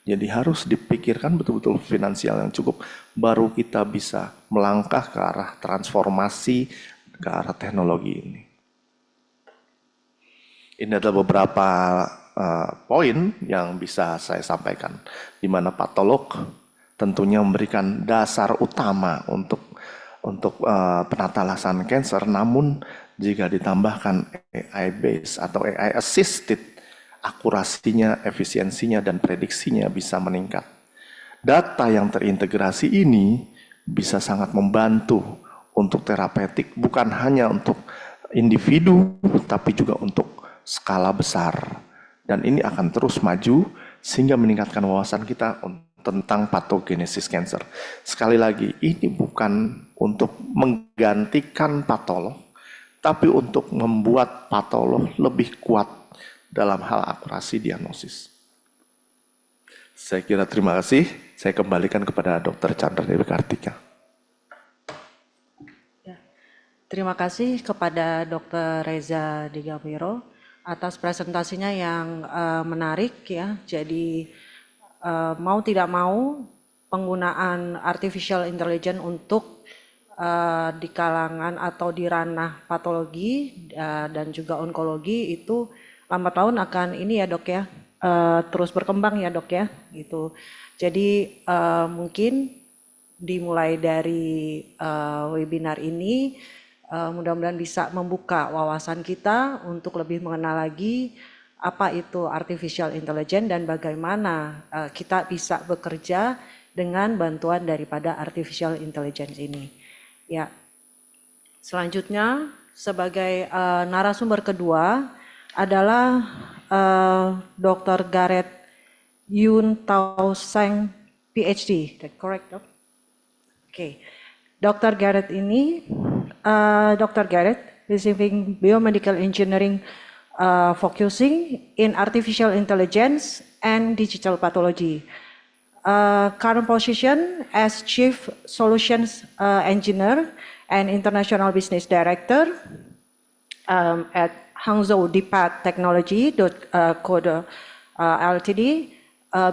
Jadi harus dipikirkan betul-betul finansial yang cukup, baru kita bisa melangkah ke arah transformasi, ke arah teknologi ini. Ini adalah beberapa poin yang bisa saya sampaikan, di mana patolog tentunya memberikan dasar utama untuk penata laksana cancer, namun jika ditambahkan AI based atau AI assisted, akurasinya, efisiensinya, dan prediksinya bisa meningkat. Data yang terintegrasi ini bisa sangat membantu untuk terapeutik, bukan hanya untuk individu, tapi juga untuk skala besar. Dan ini akan terus maju, sehingga meningkatkan wawasan kita tentang patogenesis cancer. Sekali lagi, ini bukan untuk menggantikan patolog, tapi untuk membuat patolog lebih kuat dalam hal akurasi diagnosis. Saya kira terima kasih. Saya kembalikan kepada Dr. Chandra Dewi Kartika. Ya. Terima kasih kepada Dr. Reza Digawiro atas presentasinya yang menarik ya. Jadi mau tidak mau penggunaan artificial intelligence untuk di kalangan atau di ranah patologi dan juga onkologi itu lambat laun akan ini ya dok ya, terus berkembang ya dok ya gitu. Jadi mungkin dimulai dari webinar ini mudah-mudahan bisa membuka wawasan kita untuk lebih mengenal lagi apa itu artificial intelligence dan bagaimana kita bisa bekerja dengan bantuan daripada artificial intelligence ini. Ya, selanjutnya sebagai narasumber kedua adalah Dr. Gareth Yun Tao Sang, PhD. That correct, Dok? Okay. Dr. Gareth ini, Dr. Gareth receiving biomedical engineering, focusing in artificial intelligence and digital pathology. Current position as Chief Solutions Engineer and International Business Director at Hangzhou Dipat Technology Code Ltd,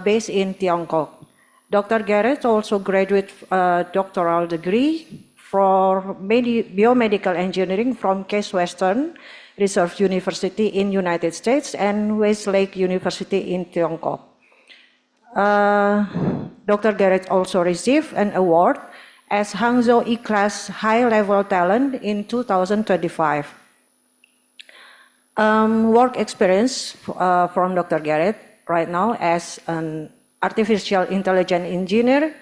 based in Tiongkok. Dr. Gareth also graduate doctoral degree for biomedical engineering from Case Western Reserve University in United States and Westlake University in Tiongkok. Dr. Gareth also received an award as Hangzhou E-Class High Level Talent in 2025. Work experience from Dr. Gareth right now as an artificial intelligence engineer,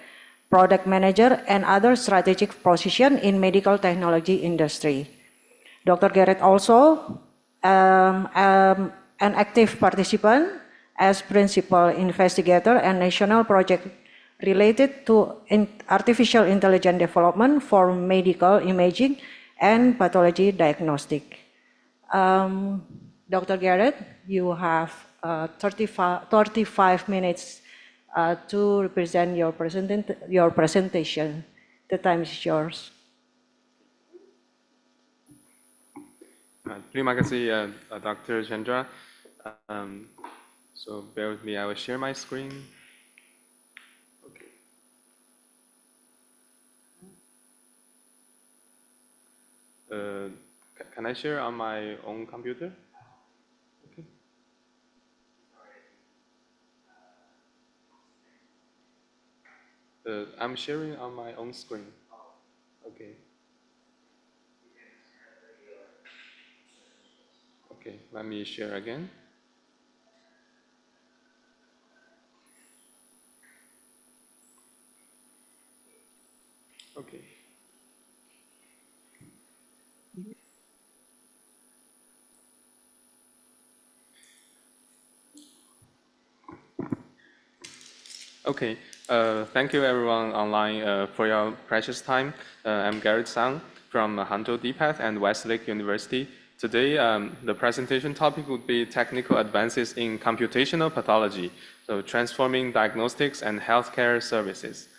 product manager, and other strategic position in medical technology industry. Dr. Gareth also an active participant as principal investigator and national project related to artificial intelligence development for medical imaging and pathology diagnostic. Dr. Gareth, you have 35 minutes to represent your presentation. The time is yours. Terima kasih, Dr. Chandra. So bear with me, I will share my screen. Okay. Can I share on my own computer? Okay. I'm sharing on my own screen. Okay. Okay, let me share again. Okay. Okay, thank you everyone online for your precious time. I'm Gareth Siang from Hangzhou DPath and Westlake University. Today, the presentation topic would be technical advances in computational pathology, so transforming diagnostics and healthcare services.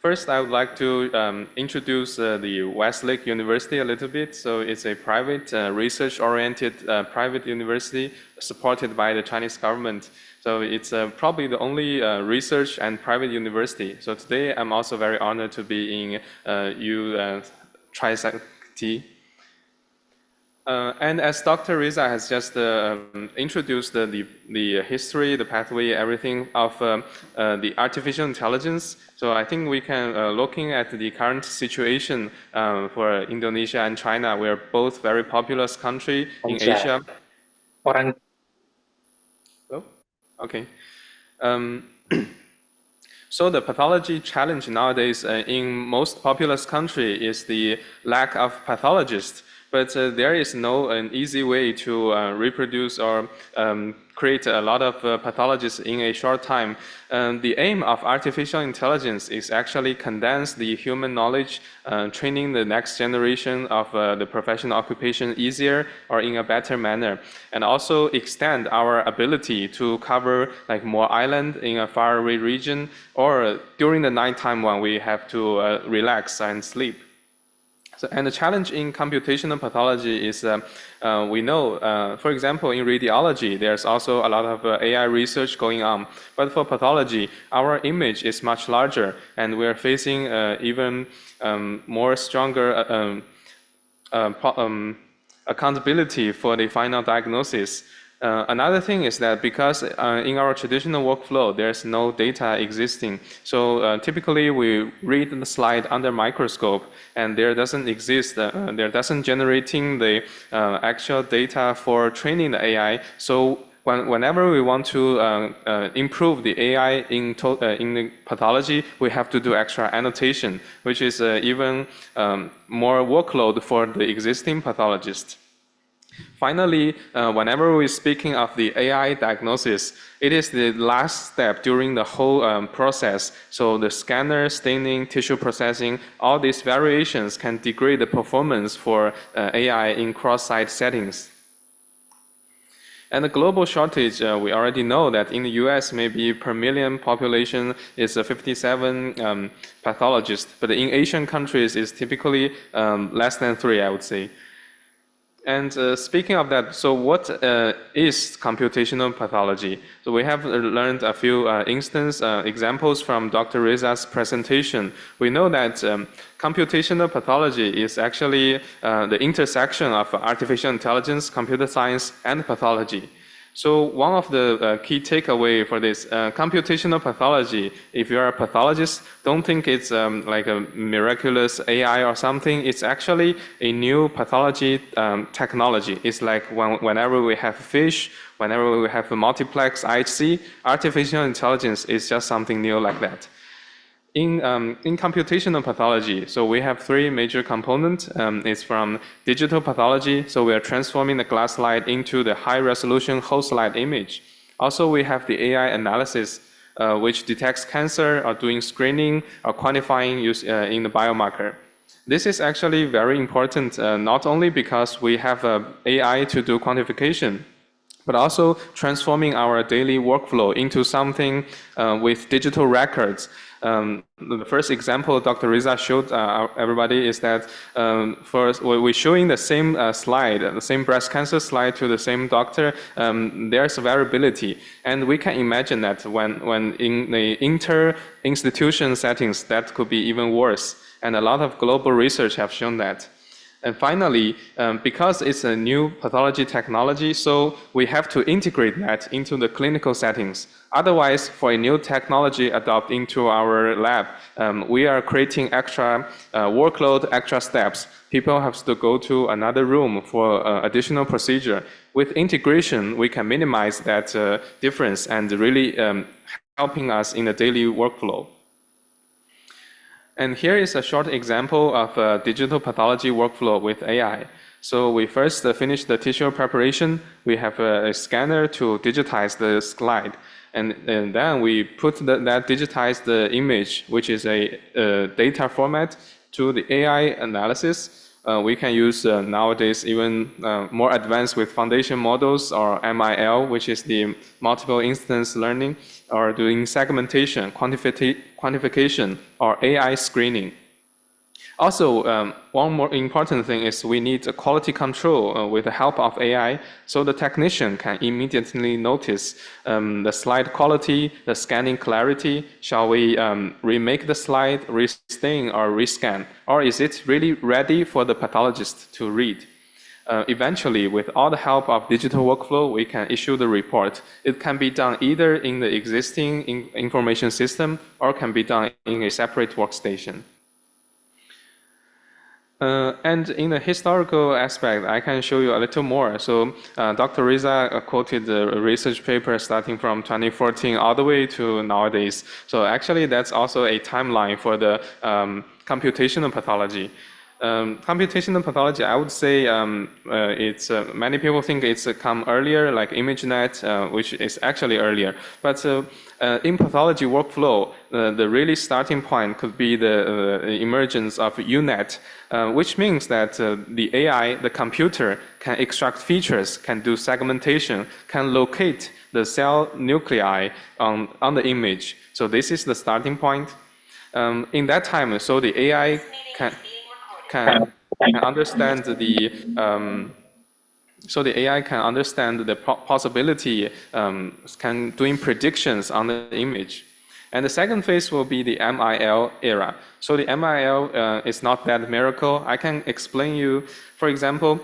First, I would like to introduce the Westlake University a little bit. So it's a private, research-oriented private university supported by the Chinese government. So it's probably the only research and private university. So today, I'm also very honored to be in Tri-T. And as Dr. Riza has just introduced the history, the pathway, everything of the artificial intelligence, so I think we can, looking at the current situation for Indonesia and China, we are both very populous country in Asia. Orang. Oh, okay. So the pathology challenge nowadays in most populous country is the lack of pathologists. But there is no an easy way to reproduce or create a lot of pathologists in a short time. The aim of artificial intelligence is actually condense the human knowledge, training the next generation of the professional occupation easier or in a better manner, and also extend our ability to cover like more island in a faraway region or during the nighttime when we have to relax and sleep. So, and the challenge in computational pathology is we know, for example, in radiology, there's also a lot of AI research going on. But for pathology, our image is much larger, and we're facing even more stronger accountability for the final diagnosis. Another thing is that because in our traditional workflow, there's no data existing. So typically we read the slide under microscope and there doesn't exist, there doesn't generating the actual data for training the AI. So whenever we want to improve the AI in the pathology, we have to do extra annotation, which is even more workload for the existing pathologist. Finally, whenever we're speaking of the AI diagnosis, it is the last step during the whole process. So the scanner, staining, tissue processing, all these variations can degrade the performance for AI in cross-site settings. And the global shortage, we already know that in the US, maybe per million population is 57 pathologists, but in Asian countries, it's typically less than 3, I would say. And speaking of that, so what is computational pathology? So we have learned a few examples from Dr. Reza's presentation. We know that computational pathology is actually the intersection of artificial intelligence, computer science, and pathology. So one of the key takeaway for this computational pathology, if you're a pathologist, don't think it's like a miraculous AI or something. It's actually a new pathology technology. It's like whenever we have fish, whenever we have a multiplex IHC, artificial intelligence is just something new like that. In computational pathology, so we have 3 major components. It's from digital pathology, so we are transforming the glass slide into the high-resolution whole slide image. Also, we have the AI analysis, which detects cancer or doing screening or quantifying in the biomarker. This is actually very important, not only because we have AI to do quantification, but also transforming our daily workflow into something with digital records. The first example Dr. Reza showed everybody is that first we're showing the same slide, the same breast cancer slide to the same doctor. There's variability, and we can imagine that when in the inter-institution settings, that could be even worse. And a lot of global research have shown that. And finally, because it's a new pathology technology, so we have to integrate that into the clinical settings. Otherwise, for a new technology adopted into our lab, we are creating extra workload, extra steps. People have to go to another room for additional procedure. With integration, we can minimize that difference and really helping us in the daily workflow. And here is a short example of a digital pathology workflow with AI. So we first finish the tissue preparation. We have a scanner to digitize the slide. And then we put that digitized image, which is a data format, to the AI analysis. We can use nowadays even more advanced with foundation models or MIL, which is the multiple instance learning, or doing segmentation, quantification, or AI screening. Also, one more important thing is we need a quality control with the help of AI, so the technician can immediately notice the slide quality, the scanning clarity. Shall we remake the slide, restain, or rescan? Or is it really ready for the pathologist to read? Eventually, with all the help of digital workflow, we can issue the report. It can be done either in the existing information system or can be done in a separate workstation. And in the historical aspect, I can show you a little more. So Dr. Reza quoted the research paper starting from 2014 all the way to nowadays. So actually, that's also a timeline for the computational pathology. Computational pathology, I would say it's many people think it's come earlier, like ImageNet, which is actually earlier. But in pathology workflow, the really starting point could be the emergence of UNet, which means that the AI, the computer, can extract features, can do segmentation, can locate the cell nuclei on the image. So this is the starting point. In that time, so the AI can understand the AI can understand the possibility, can doing predictions on the image. And the second phase will be the MIL era. So the MIL is not that miracle. I can explain you, for example,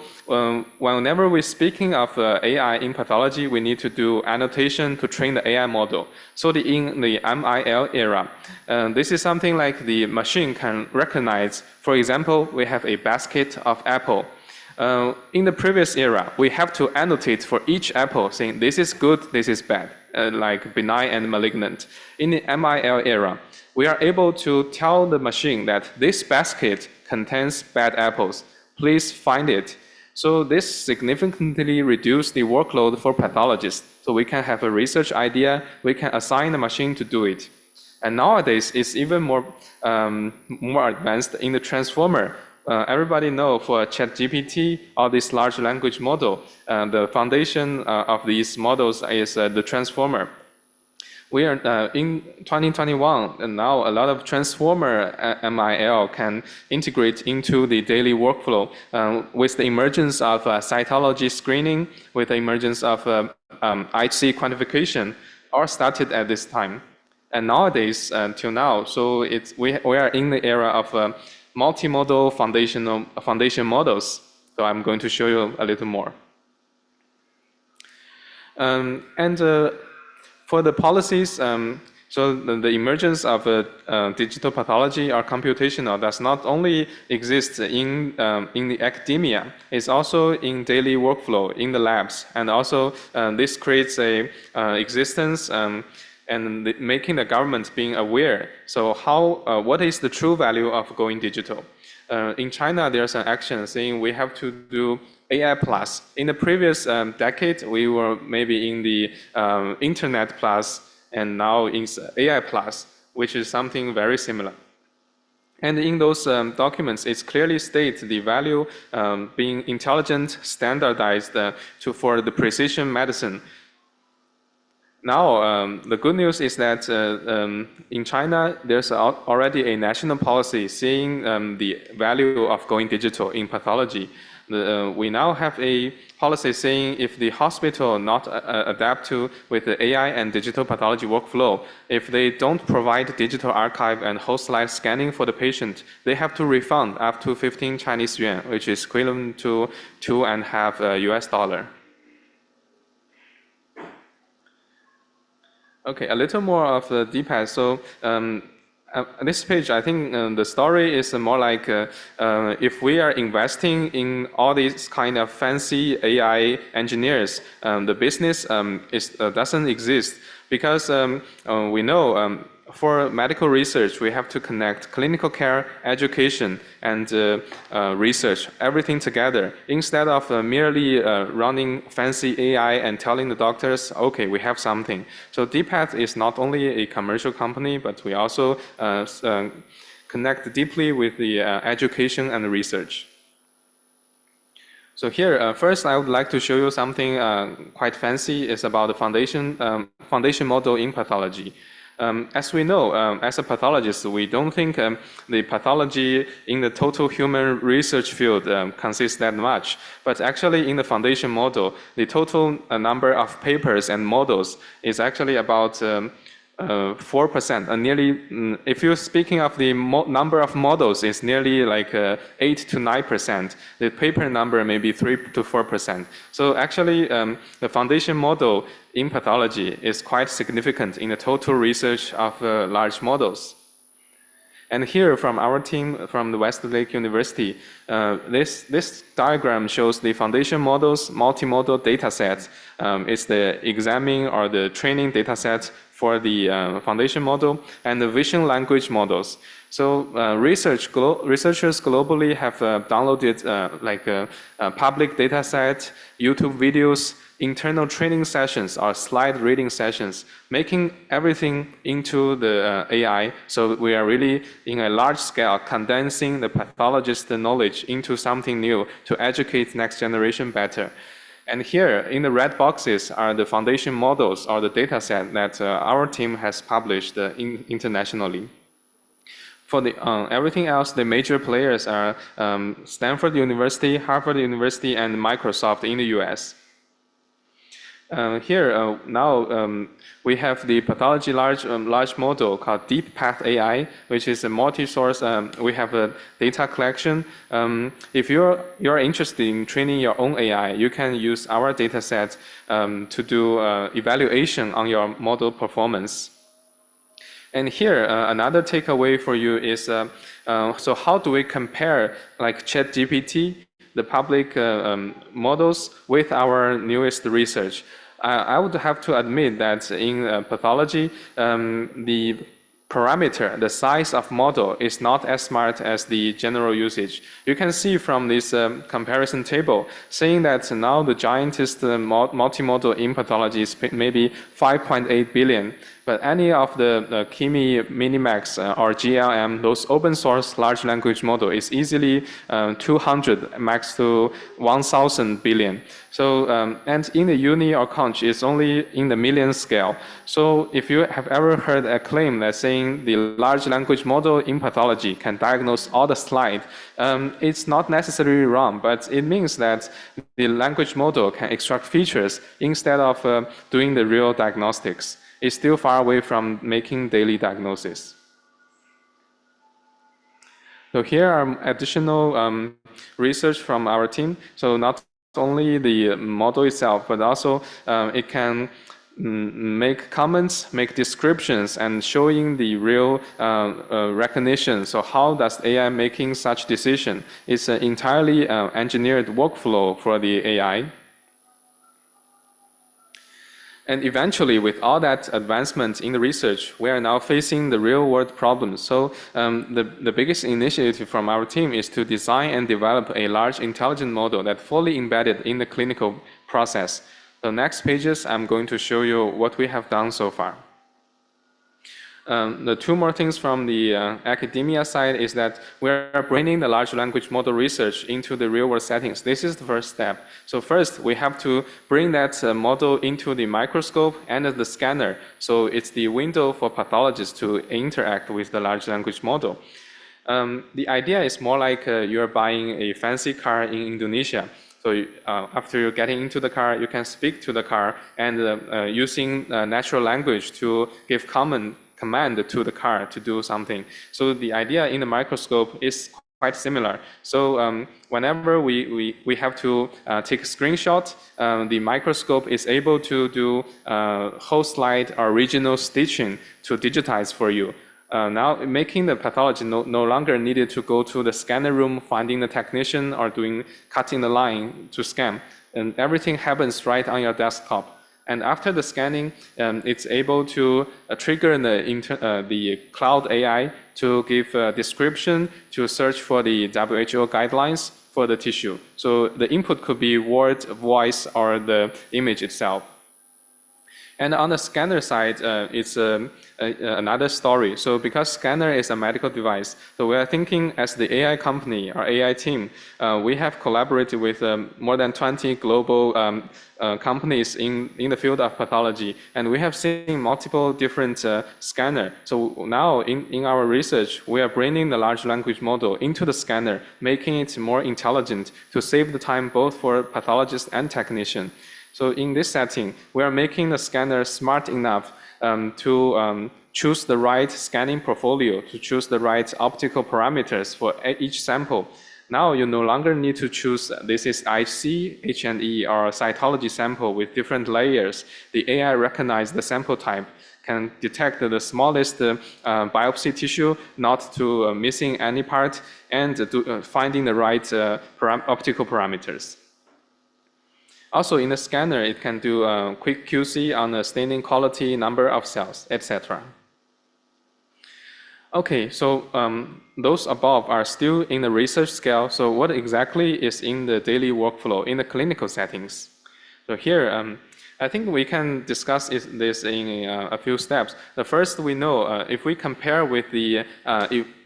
whenever we're speaking of AI in pathology, we need to do annotation to train the AI model. So in the MIL era, this is something like the machine can recognize. For example, we have a basket of apple. In the previous era, we have to annotate for each apple saying this is good, this is bad, like benign and malignant. In the MIL era, we are able to tell the machine that this basket contains bad apples. Please find it. So this significantly reduced the workload for pathologists. So we can have a research idea, we can assign the machine to do it. And nowadays, it's even more advanced in the transformer. Everybody know for ChatGPT or this large language model, the foundation of these models is the transformer. We are in 2021, and now a lot of transformer MIL can integrate into the daily workflow with the emergence of cytology screening, with the emergence of IHC quantification, all started at this time. And nowadays, till now, so we are in the era of multimodal foundation models. So I'm going to show you a little more. For the policies, so the emergence of digital pathology or computational does not only exist in the academia, it's also in daily workflow in the labs, and also this creates a existence and making the government being aware. So what is the true value of going digital? In China, there's an action saying we have to do AI plus. In the previous decade, we were maybe in the internet plus, and now it's AI plus, which is something very similar. And in those documents, it's clearly states the value being intelligent, standardized for the precision medicine. Now, the good news is that in China, there's already a national policy saying the value of going digital in pathology. We now have a policy saying if the hospital not adapt to with the AI and digital pathology workflow, if they don't provide digital archive and whole slide scanning for the patient, they have to refund up to 15 Chinese yuan, which is equivalent to $2.5 US. Okay, a little more of the details. So this page, I think the story is more like if we are investing in all these kind of fancy AI engineers, the business doesn't exist, because we know for medical research, we have to connect clinical care, education, and research, everything together, instead of merely running fancy AI and telling the doctors, okay, we have something. So DPath is not only a commercial company, but we also connect deeply with the education and research. So here, first, I would like to show you something quite fancy. It's about the foundation model in pathology. As we know, as a pathologist, we don't think the pathology in the total human research field consists that much. But actually, in the foundation model, the total number of papers and models is actually about 4%. Nearly, if you're speaking of the number of models, it's nearly like 8 to 9%. The paper number may be 3 to 4%. So actually, the foundation model in pathology is quite significant in the total research of large models. And here from our team from the Westlake University, this diagram shows the foundation models, multimodal data sets. It's the examining or the training data sets for the foundation model and the vision language models. So researchers globally have downloaded public data set, YouTube videos, internal training sessions or slide reading sessions, making everything into the AI. So we are really in a large scale condensing the pathologist knowledge into something new to educate next generation better. And here in the red boxes are the foundation models or the data set that our team has published internationally. For the everything else, the major players are Stanford University, Harvard University, and Microsoft in the US. Here now we have the pathology large model called DeepPath AI, which is a multi-source. We have a data collection. If you're interested in training your own AI, you can use our data set to do evaluation on your model performance. And here, another takeaway for you is, so how do we compare like ChatGPT, the public models with our newest research. I would have to admit that in pathology, the parameter, the size of model is not as smart as the general usage. You can see from this comparison table, saying that now the giantest multimodal in pathology is maybe 5.8 billion. But any of the Kimi, Minimax, or GLM, those open source large language model is easily 200 max to 1,000 billion. So, and in the uni or conch, it's only in the million scale. So if you have ever heard a claim that saying the large language model in pathology can diagnose all the slide, it's not necessarily wrong, but it means that the language model can extract features instead of doing the real diagnostics. It's still far away from making daily diagnosis. So here are additional research from our team. So not only the model itself, but also it can make comments, make descriptions, and showing the real recognition. So how does AI making such decision? It's an entirely engineered workflow for the AI. And eventually, with all that advancement in the research, we are now facing the real-world problems. So the biggest initiative from our team is to design and develop a large intelligent model that's fully embedded in the clinical process. The next pages, I'm going to show you what we have done so far. The two more things from the academia side is that we're bringing the large language model research into the real-world settings. This is the first step. So first, we have to bring that model into the microscope and the scanner. So it's the window for pathologists to interact with the large language model. The idea is more like you're buying a fancy car in Indonesia. So after you're getting into the car, you can speak to the car and using natural language to give command to the car to do something. So the idea in the microscope is quite similar. So whenever we have to take a screenshot, the microscope is able to do whole slide or regional stitching to digitize for you. Now making the pathology no longer needed to go to the scanner room, finding the technician or cutting the line to scan. And everything happens right on your desktop. And after the scanning, it's able to trigger the cloud AI to give a description, to search for the WHO guidelines for the tissue. So the input could be word, voice, or the image itself. And on the scanner side, it's another story. So because scanner is a medical device, so we are thinking as the AI company or AI team, we have collaborated with more than 20 global companies in the field of pathology, and we have seen multiple different scanner. So now in our research, we are bringing the large language model into the scanner, making it more intelligent to save the time both for pathologists and technician. So in this setting, we are making the scanner smart enough to choose the right scanning portfolio, to choose the right optical parameters for each sample. Now you no longer need to choose this is IC, H&E, or cytology sample with different layers. The AI recognizes the sample type, can detect the smallest biopsy tissue, not to missing any part, and finding the right optical parameters. Also, in the scanner, it can do quick QC on the staining quality, number of cells, etc. Okay, so those above are still in the research scale. So what exactly is in the daily workflow in the clinical settings? So here, I think we can discuss this in a few steps. The first, we know if we compare with the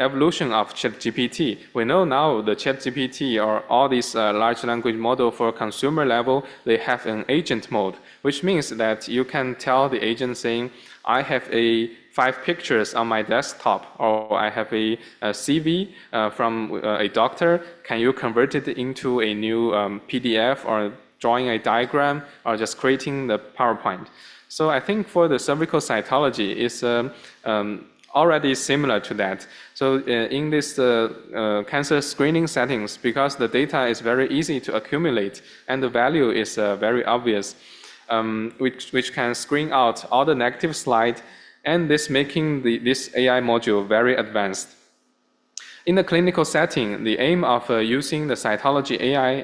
evolution of ChatGPT, we know now the ChatGPT or all these large language model for consumer level, they have an agent mode, which means that you can tell the agent saying, I have 5 pictures on my desktop, or I have a CV from a doctor. Can you convert it into a new PDF or drawing a diagram or just creating the PowerPoint? So I think for the cervical cytology, it's already similar to that. So in this cancer screening settings, because the data is very easy to accumulate and the value is very obvious, which can screen out all the negative slide, and this making this AI module very advanced. In the clinical setting, the aim of using the cytology AI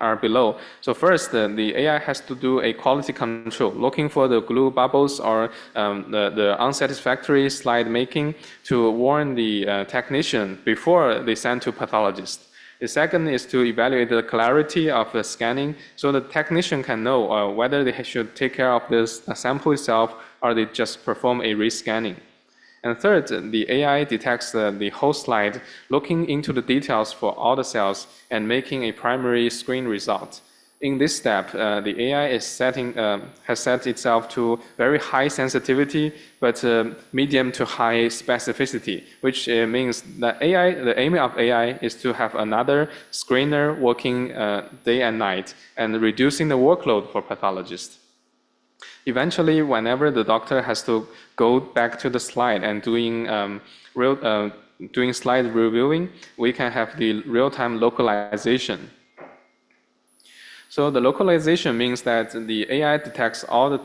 are below. So first, the AI has to do a quality control, looking for the glue bubbles or the unsatisfactory slide making to warn the technician before they send to pathologist. The second is to evaluate the clarity of the scanning so the technician can know whether they should take care of this sample itself or they just perform a rescanning. And third, the AI detects the whole slide, looking into the details for all the cells and making a primary screen result. In this step, the AI is has set itself to very high sensitivity, but medium to high specificity, which means that the aim of AI is to have another screener working day and night and reducing the workload for pathologists. Eventually, whenever the doctor has to go back to the slide and doing slide reviewing, we can have the real-time localization. So the localization means that the AI detects all the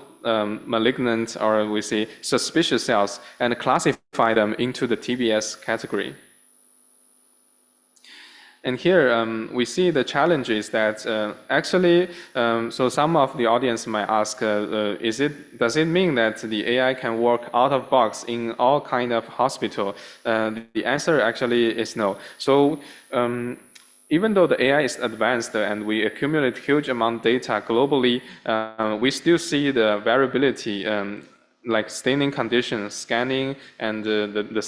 malignant or we say suspicious cells and classify them into the TBS category. And here we see the challenge is that actually, so some of the audience might ask, does it mean that the AI can work out of box in all kind of hospital? The answer actually is no. So even though the AI is advanced and we accumulate huge amount of data globally, we still see the variability like staining conditions, scanning, and the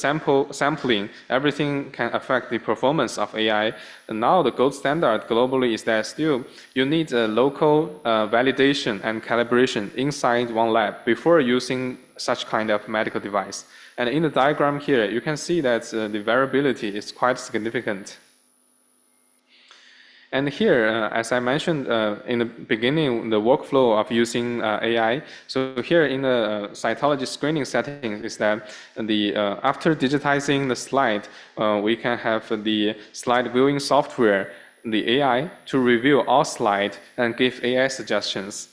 sampling, everything can affect the performance of AI. And now the gold standard globally is that still you need a local validation and calibration inside one lab before using such kind of medical device. And in the diagram here, you can see that the variability is quite significant. And here, as I mentioned in the beginning, the workflow of using AI. So here in the cytology screening setting is that after digitizing the slide, we can have the slide viewing software, the AI, to review all slides and give AI suggestions.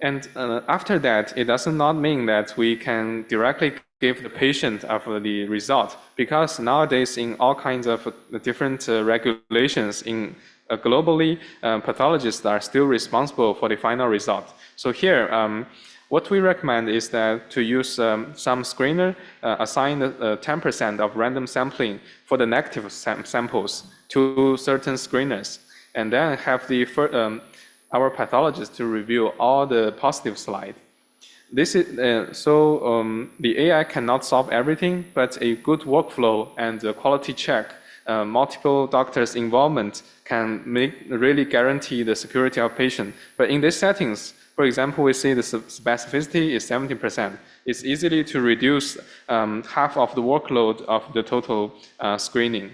And after that, it does not mean that we can directly give the patient of the result, because nowadays in all kinds of different regulations globally, pathologists are still responsible for the final result. So here, what we recommend is that to use some screener, assign 10% of random sampling for the negative samples to certain screeners, and then have our pathologist to review all the positive slide. This is the AI cannot solve everything, but a good workflow and a quality check, multiple doctors' involvement can really guarantee the security of patient. But in these settings, for example, we see the specificity is 70%. It's easily to reduce half of the workload of the total screening.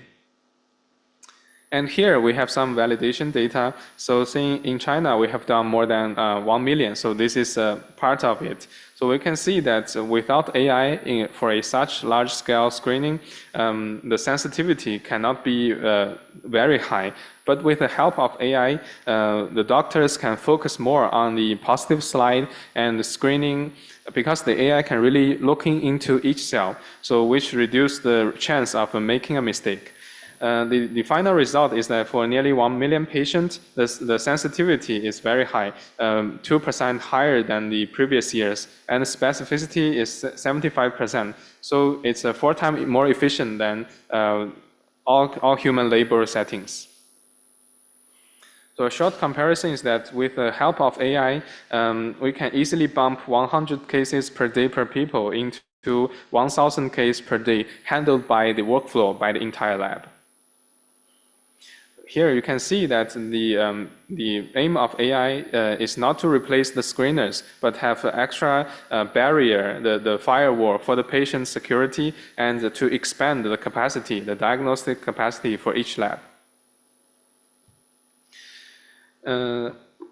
And here we have some validation data. So in China, we have done more than 1 million. So this is part of it. So we can see that without AI for a such large-scale screening, the sensitivity cannot be very high. But with the help of AI, the doctors can focus more on the positive slide and the screening, because the AI can really looking into each cell, so which reduce the chance of making a mistake. The final result is that for nearly 1 million patients, the sensitivity is very high, 2% higher than the previous years, and the specificity is 75%. So it's 4 times more efficient than all human labor settings. So a short comparison is that with the help of AI, we can easily bump 100 cases per day per people into 1,000 cases per day handled by the workflow by the entire lab. Here you can see that the aim of AI is not to replace the screeners, but have an extra barrier, the firewall for the patient security, and to expand the capacity, the diagnostic capacity for each lab.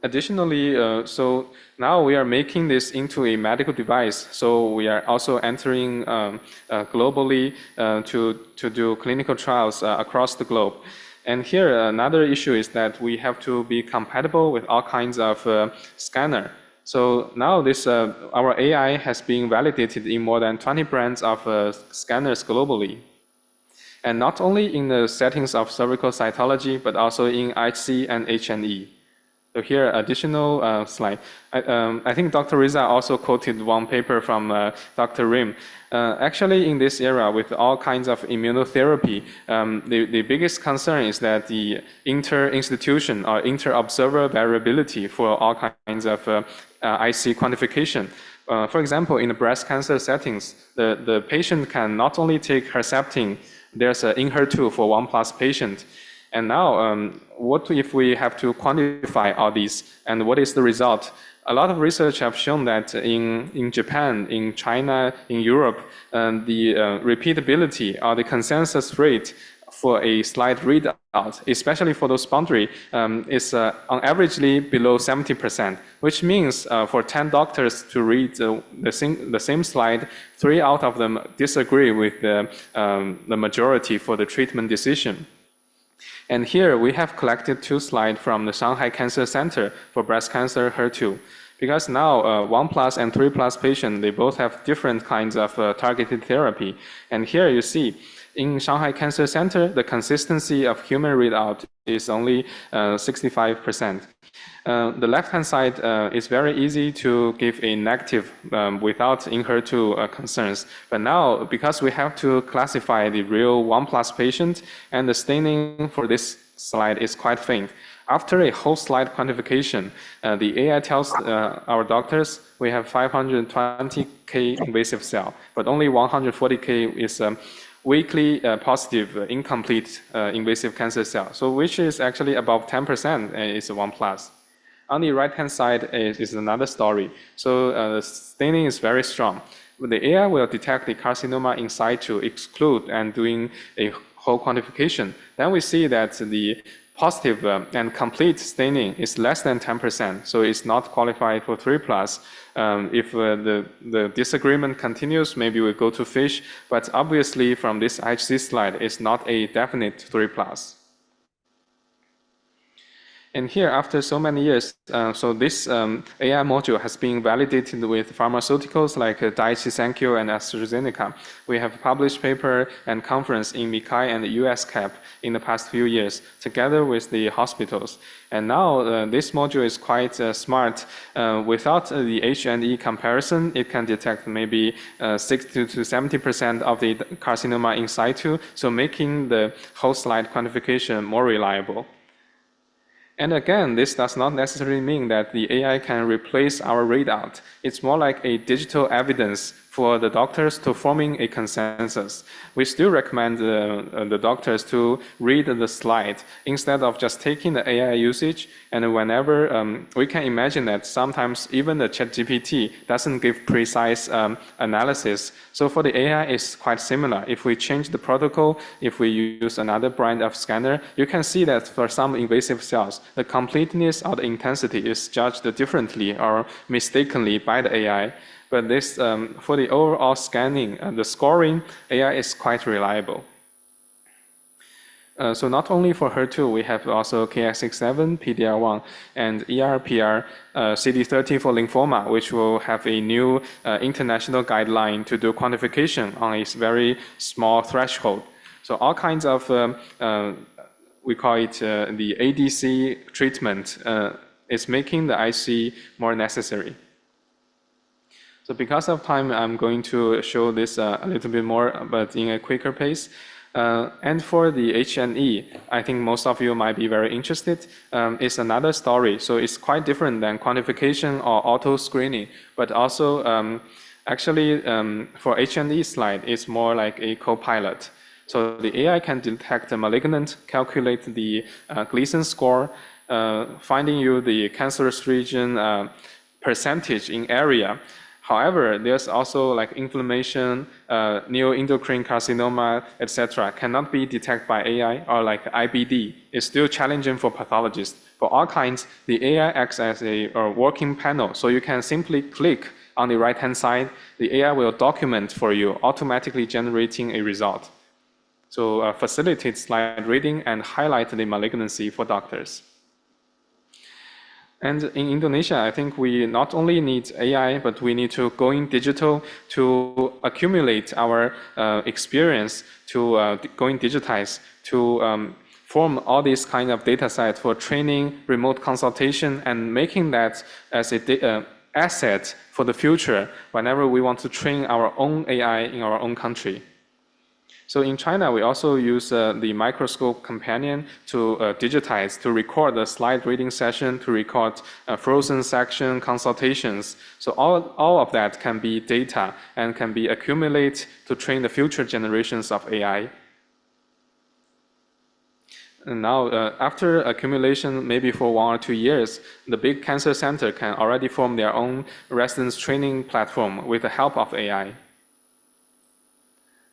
Additionally, so now we are making this into a medical device. So we are also entering globally to do clinical trials across the globe. And here, another issue is that we have to be compatible with all kinds of scanner. So now our AI has been validated in more than 20 brands of scanners globally. And not only in the settings of cervical cytology, but also in HC and HNE. So here, additional slide. I think Dr. Riza also quoted one paper from Dr. Rim. Actually, in this era, with all kinds of immunotherapy, the biggest concern is that the inter-institution or inter-observer variability for all kinds of IC quantification. For example, in the breast cancer settings, the patient can not only take Herceptin, there's an Enhertu for 1+ patient. And now, what if we have to quantify all these, and what is the result? A lot of research have shown that in Japan, in China, in Europe, the repeatability or the consensus rate for a slide readout, especially for those boundary, is on averagely below 70%, which means for 10 doctors to read the same slide, 3 out of them disagree with the majority for the treatment decision. And here we have collected 2 slides from the Shanghai Cancer Center for breast cancer HER2. Because now 1+ and 3+ patients, they both have different kinds of targeted therapy. And here you see, in Shanghai Cancer Center, the consistency of human readout is only 65%. The left-hand side is very easy to give a negative without Enhertu concerns. But now, because we have to classify the real 1+ patient, and the staining for this slide is quite faint. After a whole slide quantification, the AI tells our doctors we have 520K invasive cell, but only 140K is weakly positive, incomplete invasive cancer cell. So which is actually above 10% is 1+. On the right-hand side is another story. So the staining is very strong. The AI will detect the carcinoma in situ, exclude, and doing a whole quantification. Then we see that the positive and complete staining is less than 10%, so it's not qualified for 3+. If the disagreement continues, maybe we go to FISH, but obviously from this HC slide, it's not a definite 3+. And here, after so many years, so this AI module has been validated with pharmaceuticals like Daiichi Sankyo and AstraZeneca. We have published paper and conference in MICAI and USCAP in the past few years, together with the hospitals. And now this module is quite smart. Without the H&E comparison, it can detect maybe 60 to 70% of the carcinoma in situ, so making the whole slide quantification more reliable. And again, this does not necessarily mean that the AI can replace our readout. It's more like a digital evidence for the doctors to forming a consensus. We still recommend the doctors to read the slide instead of just taking the AI usage. And whenever we can imagine that sometimes even the ChatGPT doesn't give precise analysis. So for the AI, it's quite similar. If we change the protocol, if we use another brand of scanner, you can see that for some invasive cells, the completeness or the intensity is judged differently or mistakenly by the AI. But this, for the overall scanning, the scoring, AI is quite reliable. So not only for HER2, we have also KX67, PD-L1, and ER/PR, CD30 for lymphoma, which will have a new international guideline to do quantification on a very small threshold. So all kinds of, we call it the ADC treatment, is making the IC more necessary. So because of time, I'm going to show this a little bit more, but in a quicker pace. And for the H&E, I think most of you might be very interested. It's another story. So it's quite different than quantification or auto screening, but also actually for H&E slide, it's more like a co-pilot. So the AI can detect the malignant, calculate the Gleason score, finding you the cancerous region percentage in area. However, there's also like inflammation, neuroendocrine carcinoma, etc. cannot be detected by AI, or like IBD. It's still challenging for pathologists. For all kinds, the AI acts as a working panel. So you can simply click on the right-hand side. The AI will document for you, automatically generating a result. So facilitate slide reading and highlight the malignancy for doctors. And in Indonesia, I think we not only need AI, but we need to go in digital to accumulate our experience, to going digitize, to form all these kind of data sets for training, remote consultation, and making that as a asset for the future whenever we want to train our own AI in our own country. So in China, we also use the microscope companion to digitize, to record the slide reading session, to record frozen section consultations. So all of that can be data and can be accumulated to train the future generations of AI. And now, after accumulation, maybe for 1 or 2 years, the big cancer center can already form their own residence training platform with the help of AI.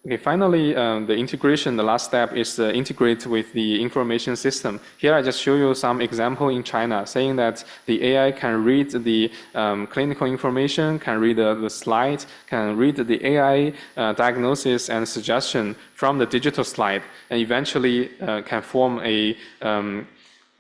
Okay, finally, the integration, the last step is to integrate with the information system. Here I just show you some example in China saying that the AI can read the clinical information, can read the slide, can read the AI diagnosis and suggestion from the digital slide, and eventually can form a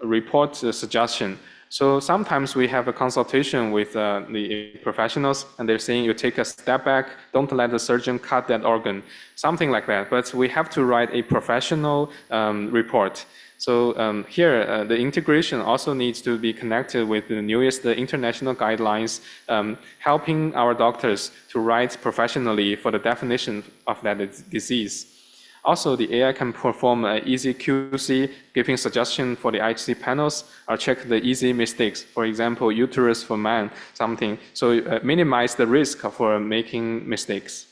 report suggestion. So sometimes we have a consultation with the professionals, and they're saying you take a step back, don't let the surgeon cut that organ, something like that. But we have to write a professional report. So here, the integration also needs to be connected with the newest international guidelines, helping our doctors to write professionally for the definition of that disease. Also, the AI can perform easy QC, giving suggestion for the IHC panels, or check the easy mistakes. For example, uterus for man, something. So minimize the risk for making mistakes.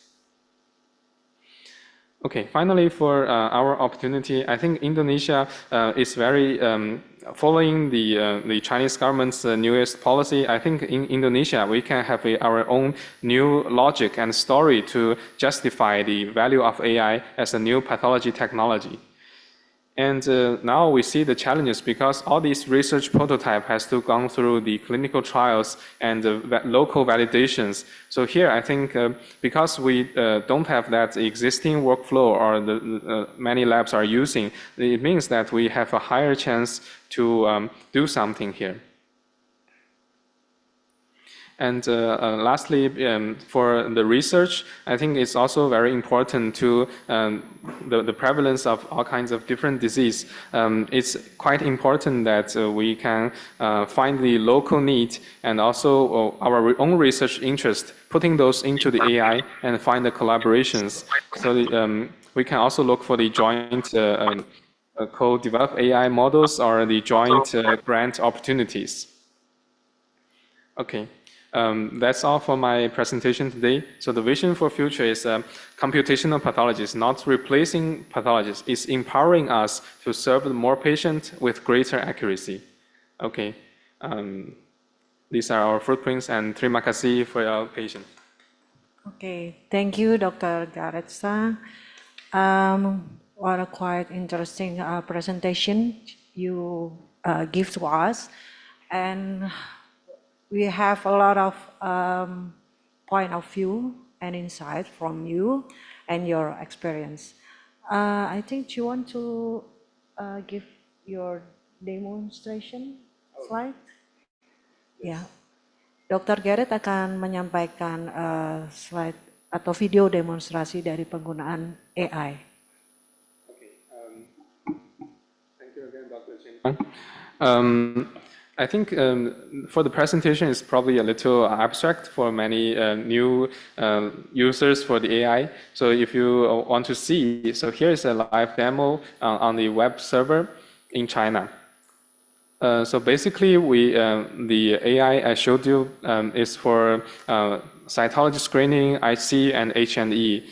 Okay, finally, for our opportunity, I think Indonesia is very following the Chinese government's newest policy. I think in Indonesia, we can have our own new logic and story to justify the value of AI as a new pathology technology. And now we see the challenges because all these research prototype has to go through the clinical trials and local validations. So here, I think because we don't have that existing workflow or the many labs are using, it means that we have a higher chance to do something here. And lastly, for the research, I think it's also very important to the prevalence of all kinds of different disease. It's quite important that we can find the local need and also our own research interest, putting those into the AI and find the collaborations. So we can also look for the joint co-develop AI models or the joint grant opportunities. Okay. That's all for my presentation today. So the vision for future is computational pathology is not replacing pathologists, it's empowering us to serve more patients with greater accuracy. Okay, these are our footprints, and terima kasih for your patience. Okay, thank you, Dr. Garetsa. What a quite interesting presentation you give to us. And we have a lot of point of view and insight from you and your experience. I think you want to give your demonstration slide? Ya, Dr. Garrett akan menyampaikan slide atau video demonstrasi dari penggunaan AI. Okay, thank you again, Dr. Chen. I think for the presentation, it's probably a little abstract for many new users for the AI. So if you want to see, so here's a live demo on the web server in China. So basically, the AI I showed you is for cytology screening, IC, and H&E.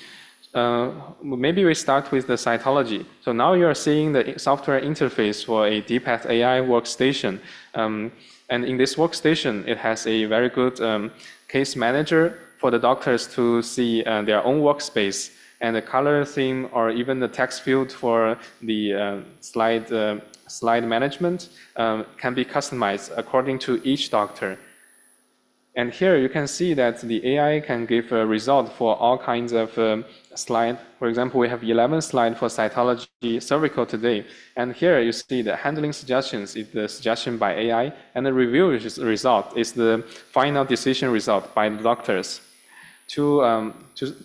Maybe we start with the cytology. So now you are seeing the software interface for a DPath AI workstation. And in this workstation, it has a very good case manager for the doctors to see their own workspace. And the color theme or even the text field for the slide management can be customized according to each doctor. And here you can see that the AI can give a result for all kinds of slides. For example, we have 11 slides for cytology cervical today. And here you see the handling suggestions is the suggestion by AI, and the review result is the final decision result by the doctors. To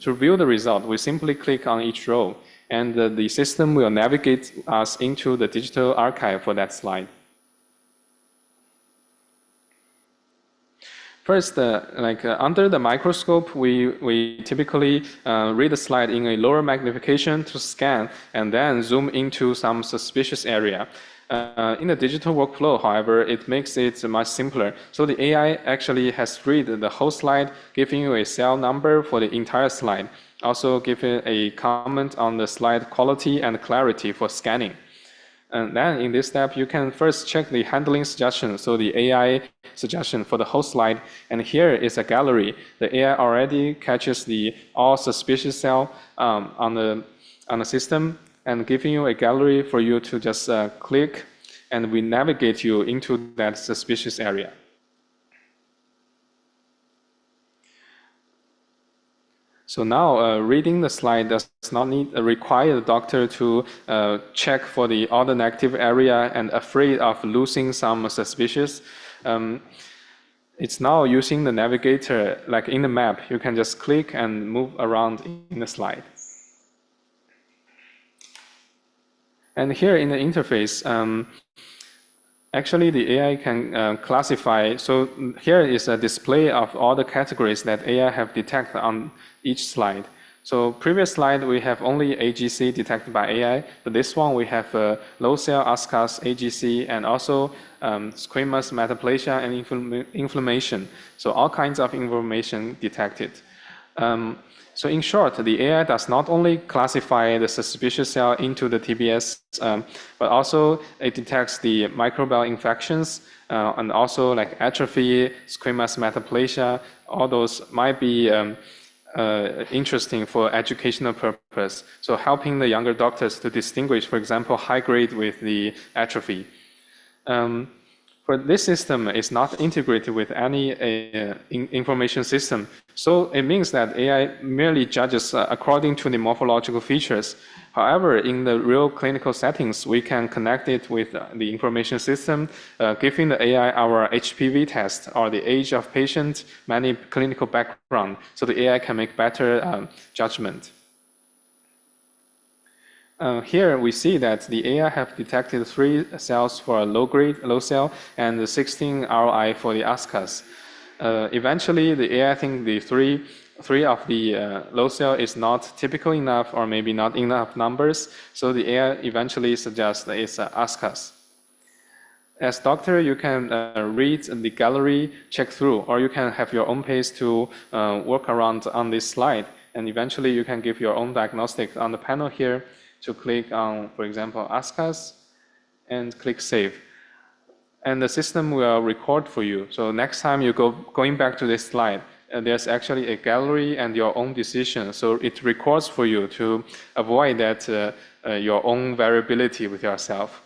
view the result, we simply click on each row, and the system will navigate us into the digital archive for that slide. First, under the microscope, we typically read the slide in a lower magnification to scan and then zoom into some suspicious area. In the digital workflow, however, it makes it much simpler. So the AI actually has read the whole slide, giving you a cell number for the entire slide. Also giving a comment on the slide quality and clarity for scanning. And then in this step, you can first check the handling suggestion, so the AI suggestion for the whole slide. And here is a gallery. The AI already catches the all suspicious cell on the system and giving you a gallery for you to just click, and we navigate you into that suspicious area. So now, reading the slide does not require the doctor to check for all the negative area and afraid of losing some suspicious. It's now using the navigator, like in the map. You can just click and move around in the slide. And here in the interface, actually, the AI can classify. So here is a display of all the categories that AI have detected on each slide. So previous slide, we have only AGC detected by AI. But this one, we have low cell ASCAS, AGC, and also squamous metaplasia and inflammation. So all kinds of information detected. So in short, the AI does not only classify the suspicious cell into the TBS, but also it detects the microbial infections and also like atrophy, squamous metaplasia. All those might be interesting for educational purpose. So helping the younger doctors to distinguish, for example, high grade with the atrophy. But this system is not integrated with any information system. So it means that AI merely judges according to the morphological features. However, in the real clinical settings, we can connect it with the information system, giving the AI our HPV test or the age of patient, many clinical background, so the AI can make better judgment. Here we see that the AI have detected 3 cells for a low cell and 16 ROI for the ASCAS. Eventually, the AI think the three of the low cell is not typical enough or maybe not enough numbers, so the AI eventually suggests that it's ASCAS. As doctor, you can read the gallery, check through, or you can have your own pace to work around on this slide, and eventually you can give your own diagnostic on the panel here. To click on, for example, ASCAS, and click Save. And the system will record for you. So next time you going back to this slide, there's actually a gallery and your own decision. So it records for you to avoid that your own variability with yourself.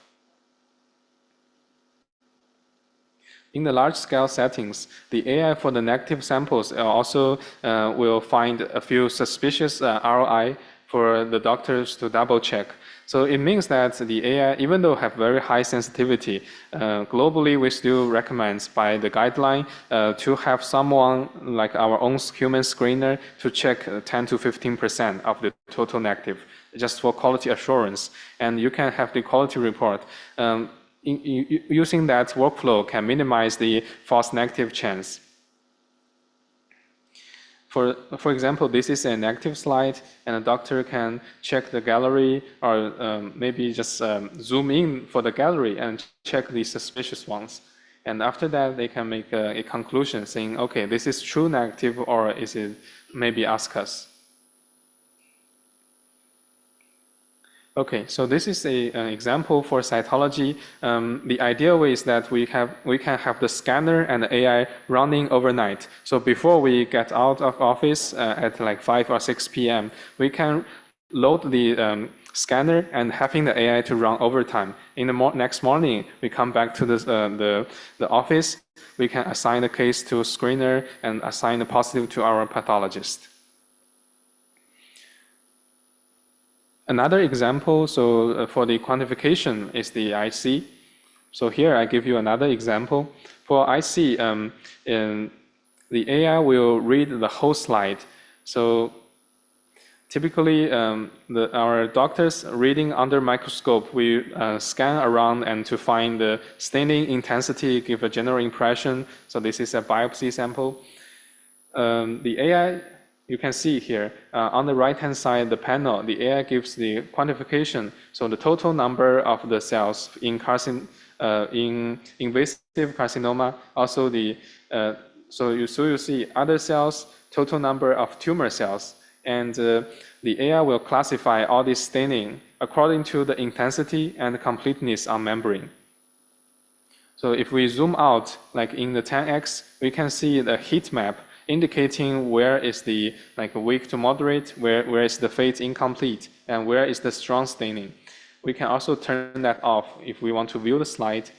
In the large-scale settings, the AI for the negative samples also will find a few suspicious ROI for the doctors to double check. So it means that the AI, even though have very high sensitivity, globally we still recommend by the guideline to have someone like our own human screener to check 10 to 15% of the total negative, just for quality assurance. And you can have the quality report. Using that workflow can minimize the false negative chance. For example, this is a negative slide, and a doctor can check the gallery or maybe just zoom in for the gallery and check the suspicious ones. And after that, they can make a conclusion saying, okay, this is true negative or is it maybe ASCAS. Okay, so this is an example for cytology. The idea is that we can have the scanner and the AI running overnight. So before we get out of office at like 5 or 6 p.m., we can load the scanner and having the AI to run overtime. In the next morning, we come back to the office. We can assign the case to a screener and assign the positive to our pathologist. Another example, so for the quantification is the IC. So here I give you another example. For IC, the AI will read the whole slide. So typically, our doctors reading under microscope, we scan around and to find the staining intensity, give a general impression. So this is a biopsy sample. The AI, you can see here, on the right-hand side, the panel, the AI gives the quantification. So the total number of the cells in invasive carcinoma, also so you see other cells, total number of tumor cells, and the AI will classify all this staining according to the intensity and completeness on membrane. So if we zoom out, like in the 10x, we can see the heat map indicating where is the weak to moderate, where is the fade incomplete, and where is the strong staining. We can also turn that off if we want to view the slide.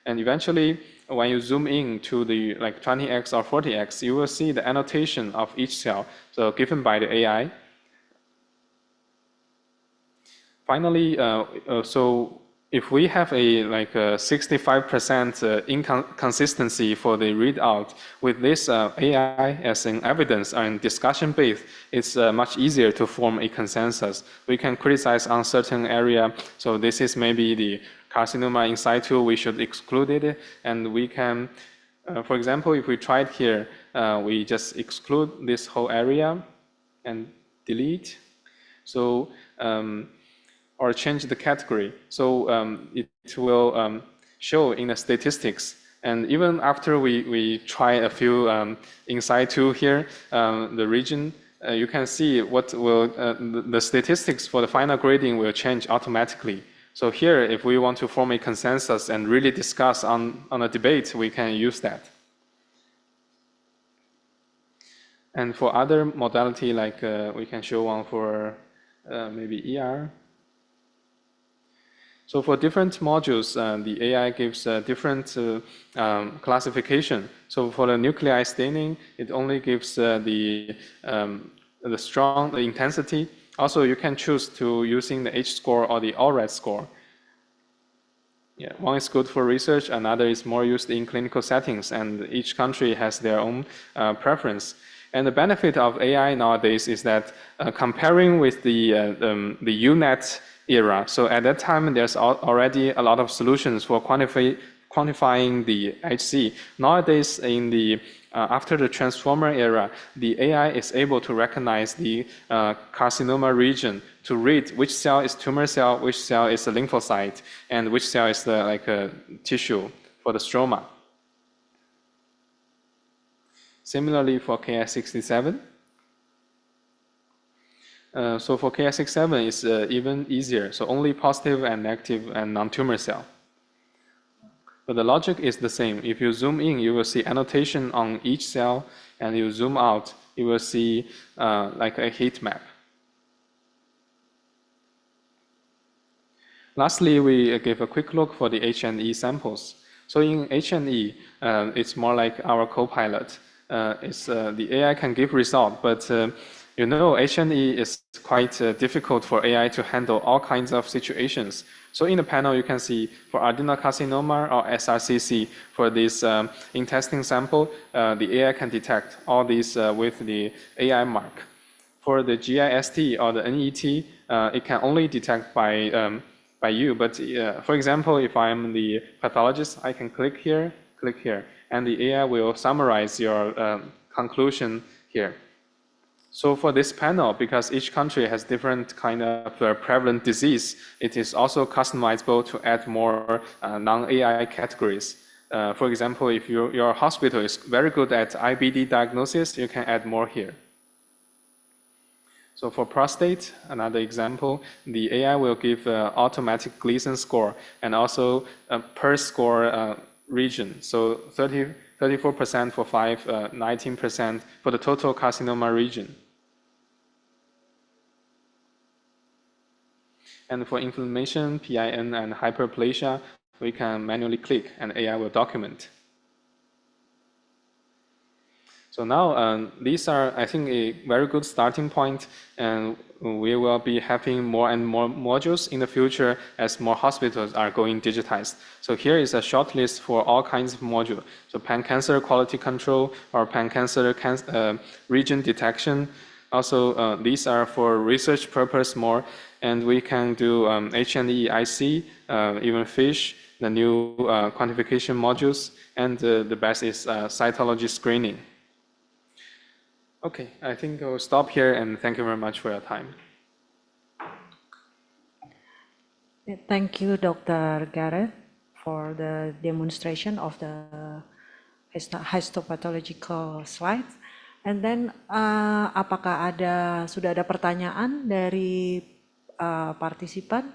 And eventually, when you zoom in to the 20x or 40x, you will see the annotation of each cell, so given by the AI. Finally, so if we have a 65% inconsistency for the readout, with this AI as an evidence and discussion base, it's much easier to form a consensus. We can criticize on certain area. So this is maybe the carcinoma in situ, we should exclude it. And we can, for example, if we tried here, we just exclude this whole area and delete. So, or change the category. So it will show in the statistics. And even after we try a few in situ here, the region, you can see what will, the statistics for the final grading will change automatically. So here, if we want to form a consensus and really discuss on a debate, we can use that. And for other modality, like we can show one for maybe ER. So for different modules, the AI gives different classification. So for the nuclei staining, it only gives the intensity. Also, you can choose to using the H-score or the all-red score. Yeah, one is good for research, another is more used in clinical settings, and each country has their own preference. And the benefit of AI nowadays is that comparing with the UNet era. So at that time, there's already a lot of solutions for quantifying the HC. Nowadays, in the after the transformer era, the AI is able to recognize the carcinoma region to read which cell is tumor cell, which cell is a lymphocyte, and which cell is the tissue for the stroma. Similarly for Ki-67. So for Ki-67, it's even easier. So only positive and negative and non-tumor cell. But the logic is the same. If you zoom in, you will see annotation on each cell, and you zoom out, you will see like a heat map. Lastly, we give a quick look for the H&E samples. So in H&E, it's more like our co-pilot. The AI can give result, but you know, H&E is quite difficult for AI to handle all kinds of situations. So in the panel, you can see for adenocarcinoma or SRCC, for this intestine sample, the AI can detect all these with the AI mark. For the GIST or the NET, it can only detect by you. But for example, if I'm the pathologist, I can click here, and the AI will summarize your conclusion here. So for this panel, because each country has different kind of prevalent disease, it is also customizable to add more non-AI categories. For example, if your hospital is very good at IBD diagnosis, you can add more here. So for prostate, another example, the AI will give automatic Gleason score and also per score region. So 34% for 5, 19% for the total carcinoma region. And for inflammation, PIN, and hyperplasia, we can manually click and AI will document. So now these are, I think, a very good starting point, and we will be having more and more modules in the future as more hospitals are going digitized. So here is a short list for all kinds of modules. So pan-cancer quality control or pan-cancer region detection. Also, these are for research purpose more, and we can do H&E IC, even FISH, the new quantification modules, and the best is cytology screening. Okay, I think I'll stop here and thank you very much for your time. Thank you, Dr. Gareth, for the demonstration of the histopathological slides. And then, apakah sudah ada pertanyaan dari partisipan?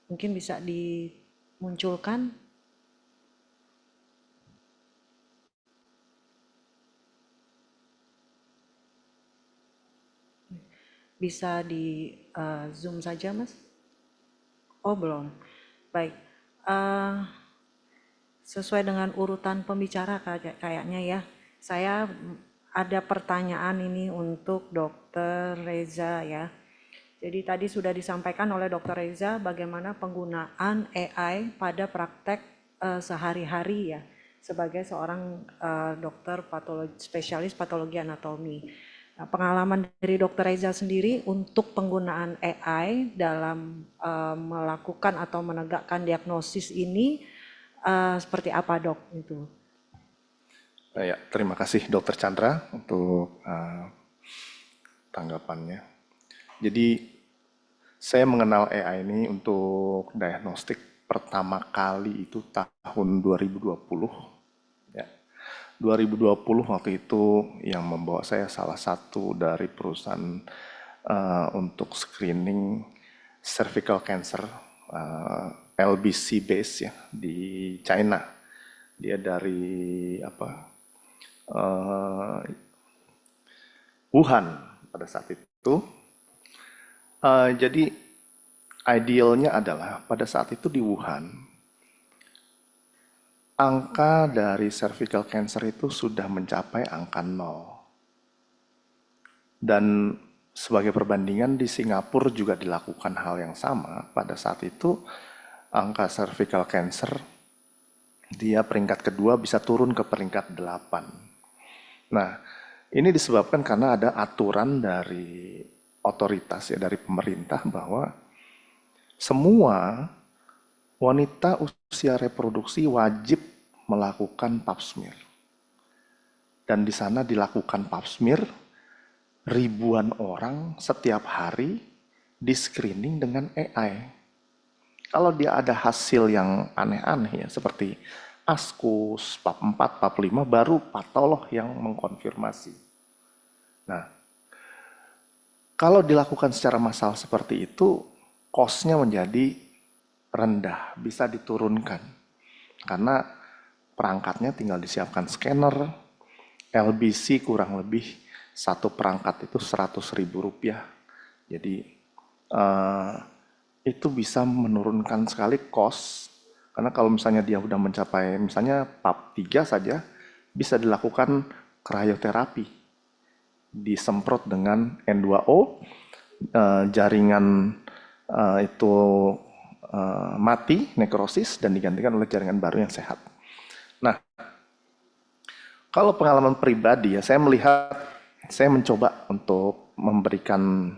Mungkin bisa dimunculkan. Bisa di Zoom saja, Mas? Oh, belum. Baik. Sesuai dengan urutan pembicara kayaknya ya. Saya ada pertanyaan ini untuk Dr. Reza ya. Jadi tadi sudah disampaikan oleh Dr. Reza bagaimana penggunaan AI pada praktek sehari-hari ya sebagai seorang dokter spesialis patologi anatomi. Nah, pengalaman dari Dr. Reza sendiri untuk penggunaan AI dalam melakukan atau menegakkan diagnosis ini seperti apa, Dok? Itu. Ya, terima kasih Dr. Chandra untuk tanggapannya. Jadi saya mengenal AI ini untuk diagnostik pertama kali itu tahun 2020. 2020 waktu itu yang membawa saya salah satu dari perusahaan untuk screening cervical cancer LBC base ya di China. Dia dari Wuhan pada saat itu. Jadi idealnya adalah pada saat itu di Wuhan angka dari cervical cancer itu sudah mencapai angka 0. Dan sebagai perbandingan di Singapura juga dilakukan hal yang sama. Pada saat itu angka cervical cancer dia peringkat kedua bisa turun ke peringkat 8. Nah, ini disebabkan karena ada aturan dari otoritas ya dari pemerintah bahwa semua wanita usia reproduksi wajib melakukan pap smear. Dan di sana dilakukan pap smear, ribuan orang setiap hari di screening dengan AI. Kalau dia ada hasil yang aneh-aneh ya, seperti askus, pap 4, pap 5, baru patolog yang mengkonfirmasi. Nah, kalau dilakukan secara massal seperti itu, cost-nya menjadi rendah, bisa diturunkan. Karena perangkatnya tinggal disiapkan scanner, LBC kurang lebih satu perangkat itu Rp100.000. Jadi itu bisa menurunkan sekali cost. Karena kalau misalnya dia udah mencapai, misalnya PAP 3 saja, bisa dilakukan krioterapi. Disemprot dengan N2O, jaringan itu mati, nekrosis, dan digantikan oleh jaringan baru yang sehat. Nah, kalau pengalaman pribadi ya, saya melihat, saya mencoba untuk memberikan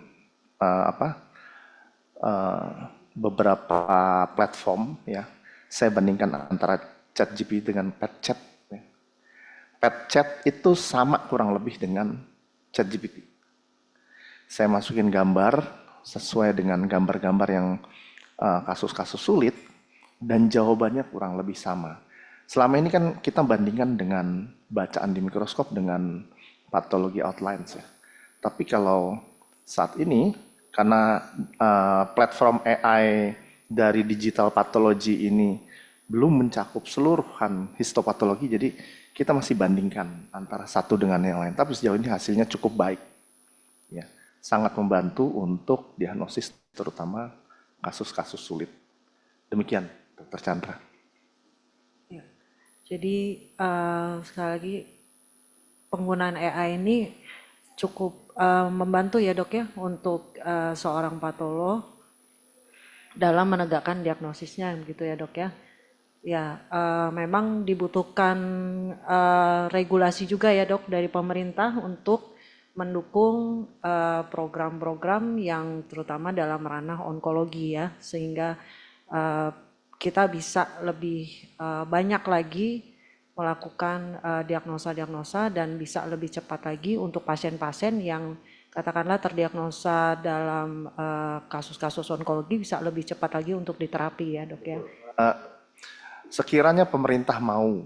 beberapa platform ya. Saya bandingkan antara ChatGPT dengan PetChat. Ya. PetChat itu sama kurang lebih dengan ChatGPT. Saya masukin gambar sesuai dengan gambar-gambar yang kasus-kasus sulit, dan jawabannya kurang lebih sama. Selama ini kan kita bandingkan dengan bacaan di mikroskop dengan pathology outlines ya. Tapi kalau saat ini, karena platform AI dari digital pathology ini belum mencakup seluruhan histopatologi, jadi kita masih bandingkan antara satu dengan yang lain. Tapi sejauh ini hasilnya cukup baik. Ya. sangat membantu untuk diagnosis terutama kasus-kasus sulit. Demikian, Dr. Chandra. Ya. Jadi sekali lagi penggunaan AI ini cukup membantu ya dok ya untuk seorang patolog dalam menegakkan diagnosisnya gitu ya dok ya. Ya memang dibutuhkan regulasi juga ya dok dari pemerintah untuk mendukung program-program yang terutama dalam ranah onkologi ya, sehingga kita bisa lebih banyak lagi melakukan diagnosa-diagnosa dan bisa lebih cepat lagi untuk pasien-pasien yang katakanlah terdiagnosa dalam kasus-kasus onkologi bisa lebih cepat lagi untuk diterapi ya dok ya. Sekiranya pemerintah mau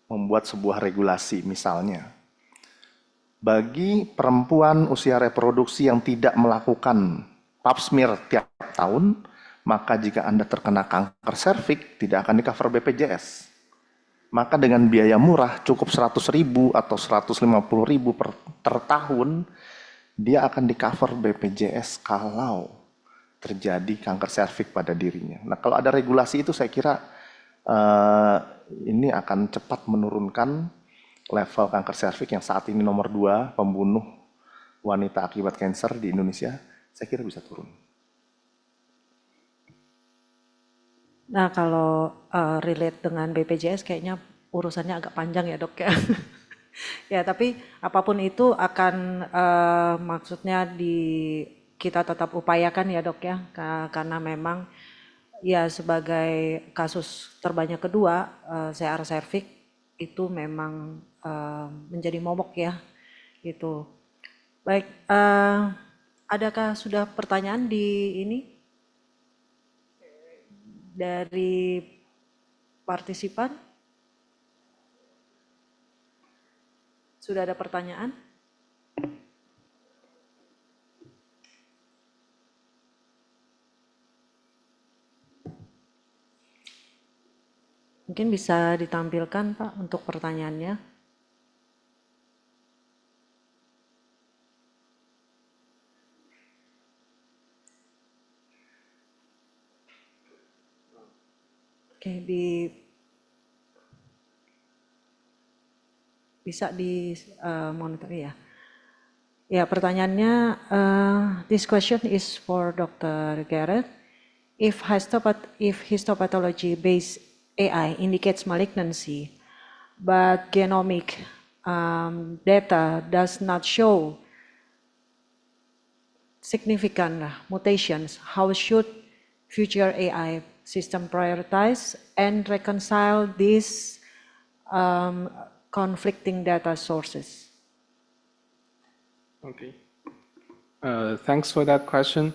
membuat sebuah regulasi misalnya, bagi perempuan usia reproduksi yang tidak melakukan pap smear tiap tahun, maka jika Anda terkena kanker serviks tidak akan di-cover BPJS. Maka dengan biaya murah cukup 100.000 atau 150.000 per tahun, dia akan di-cover BPJS kalau terjadi kanker serviks pada dirinya. Nah, kalau ada regulasi itu saya kira ini akan cepat menurunkan level kanker serviks yang saat ini nomor 2 pembunuh wanita akibat kanker di Indonesia, saya kira bisa turun. Nah kalau relate dengan BPJS kayaknya urusannya agak panjang ya dok ya. Ya tapi apapun itu akan maksudnya kita tetap upayakan ya dok ya, karena memang ya sebagai kasus terbanyak kedua CR serviks itu memang menjadi momok ya gitu. Baik, adakah sudah pertanyaan di ini dari partisipan? Sudah ada pertanyaan? Mungkin bisa ditampilkan Pak untuk pertanyaannya. Oke, bisa di monitor ya. Ya, pertanyaannya, this question is for Dr. Garrett. If histopathology-based AI indicates malignancy, but genomic data does not show significant mutations, how should future AI system prioritize and reconcile these conflicting data sources? Okay. Thanks for that question.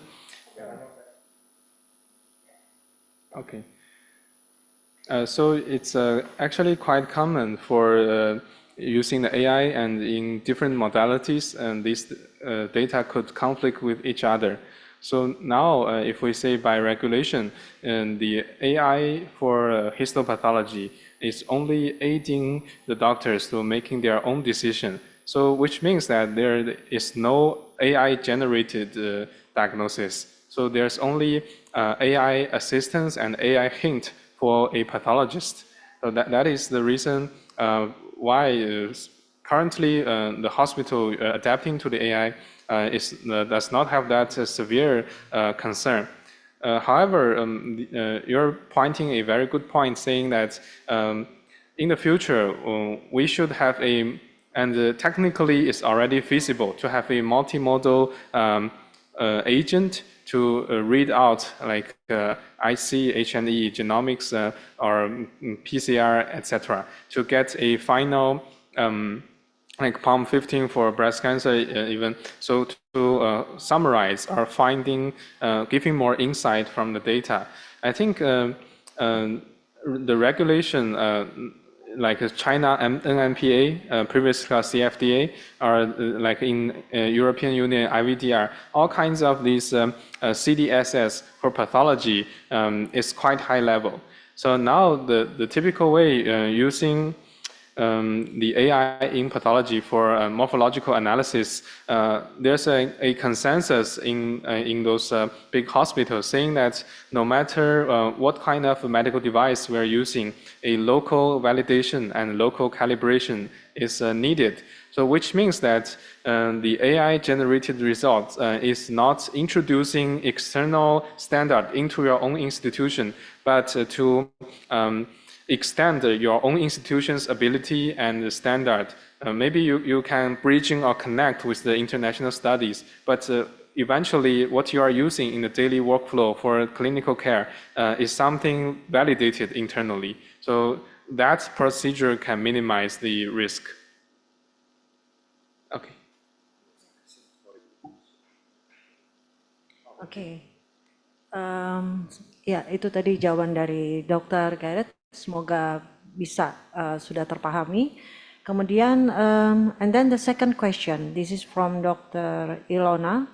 Okay. So it's actually quite common for using the AI and in different modalities, and these data could conflict with each other. So now, if we say by regulation, and the AI for histopathology is only aiding the doctors to making their own decision. So which means that there is no AI-generated diagnosis. So there's only AI assistance and AI hint for a pathologist. So that is the reason why currently the hospital adapting to the AI does not have that severe concern. However, you're pointing a very good point, saying that in the future we should have and technically it's already feasible to have a multimodal agent to read out like IC, H&E, genomics, or PCR, etc., to get a final like PALM-15 for breast cancer even. So to summarize our finding, giving more insight from the data. I think the regulation like China NMPA, previous CFDA, or like in European Union IVDR, all kinds of these CDSS for pathology is quite high level. So now the typical way using the AI in pathology for morphological analysis, there's a consensus in those big hospitals saying that no matter what kind of medical device we're using, a local validation and local calibration is needed. So which means that the AI-generated results is not introducing external standard into your own institution, but to extend your own institution's ability and standard. Maybe you can bridging or connect with the international studies, but eventually what you are using in the daily workflow for clinical care is something validated internally. So that procedure can minimize the risk. Okay. Oke, ya itu tadi jawaban dari Dr. Garrett. Semoga bisa sudah terpahami. Kemudian, and then the second question, this is from Dr. Ilona.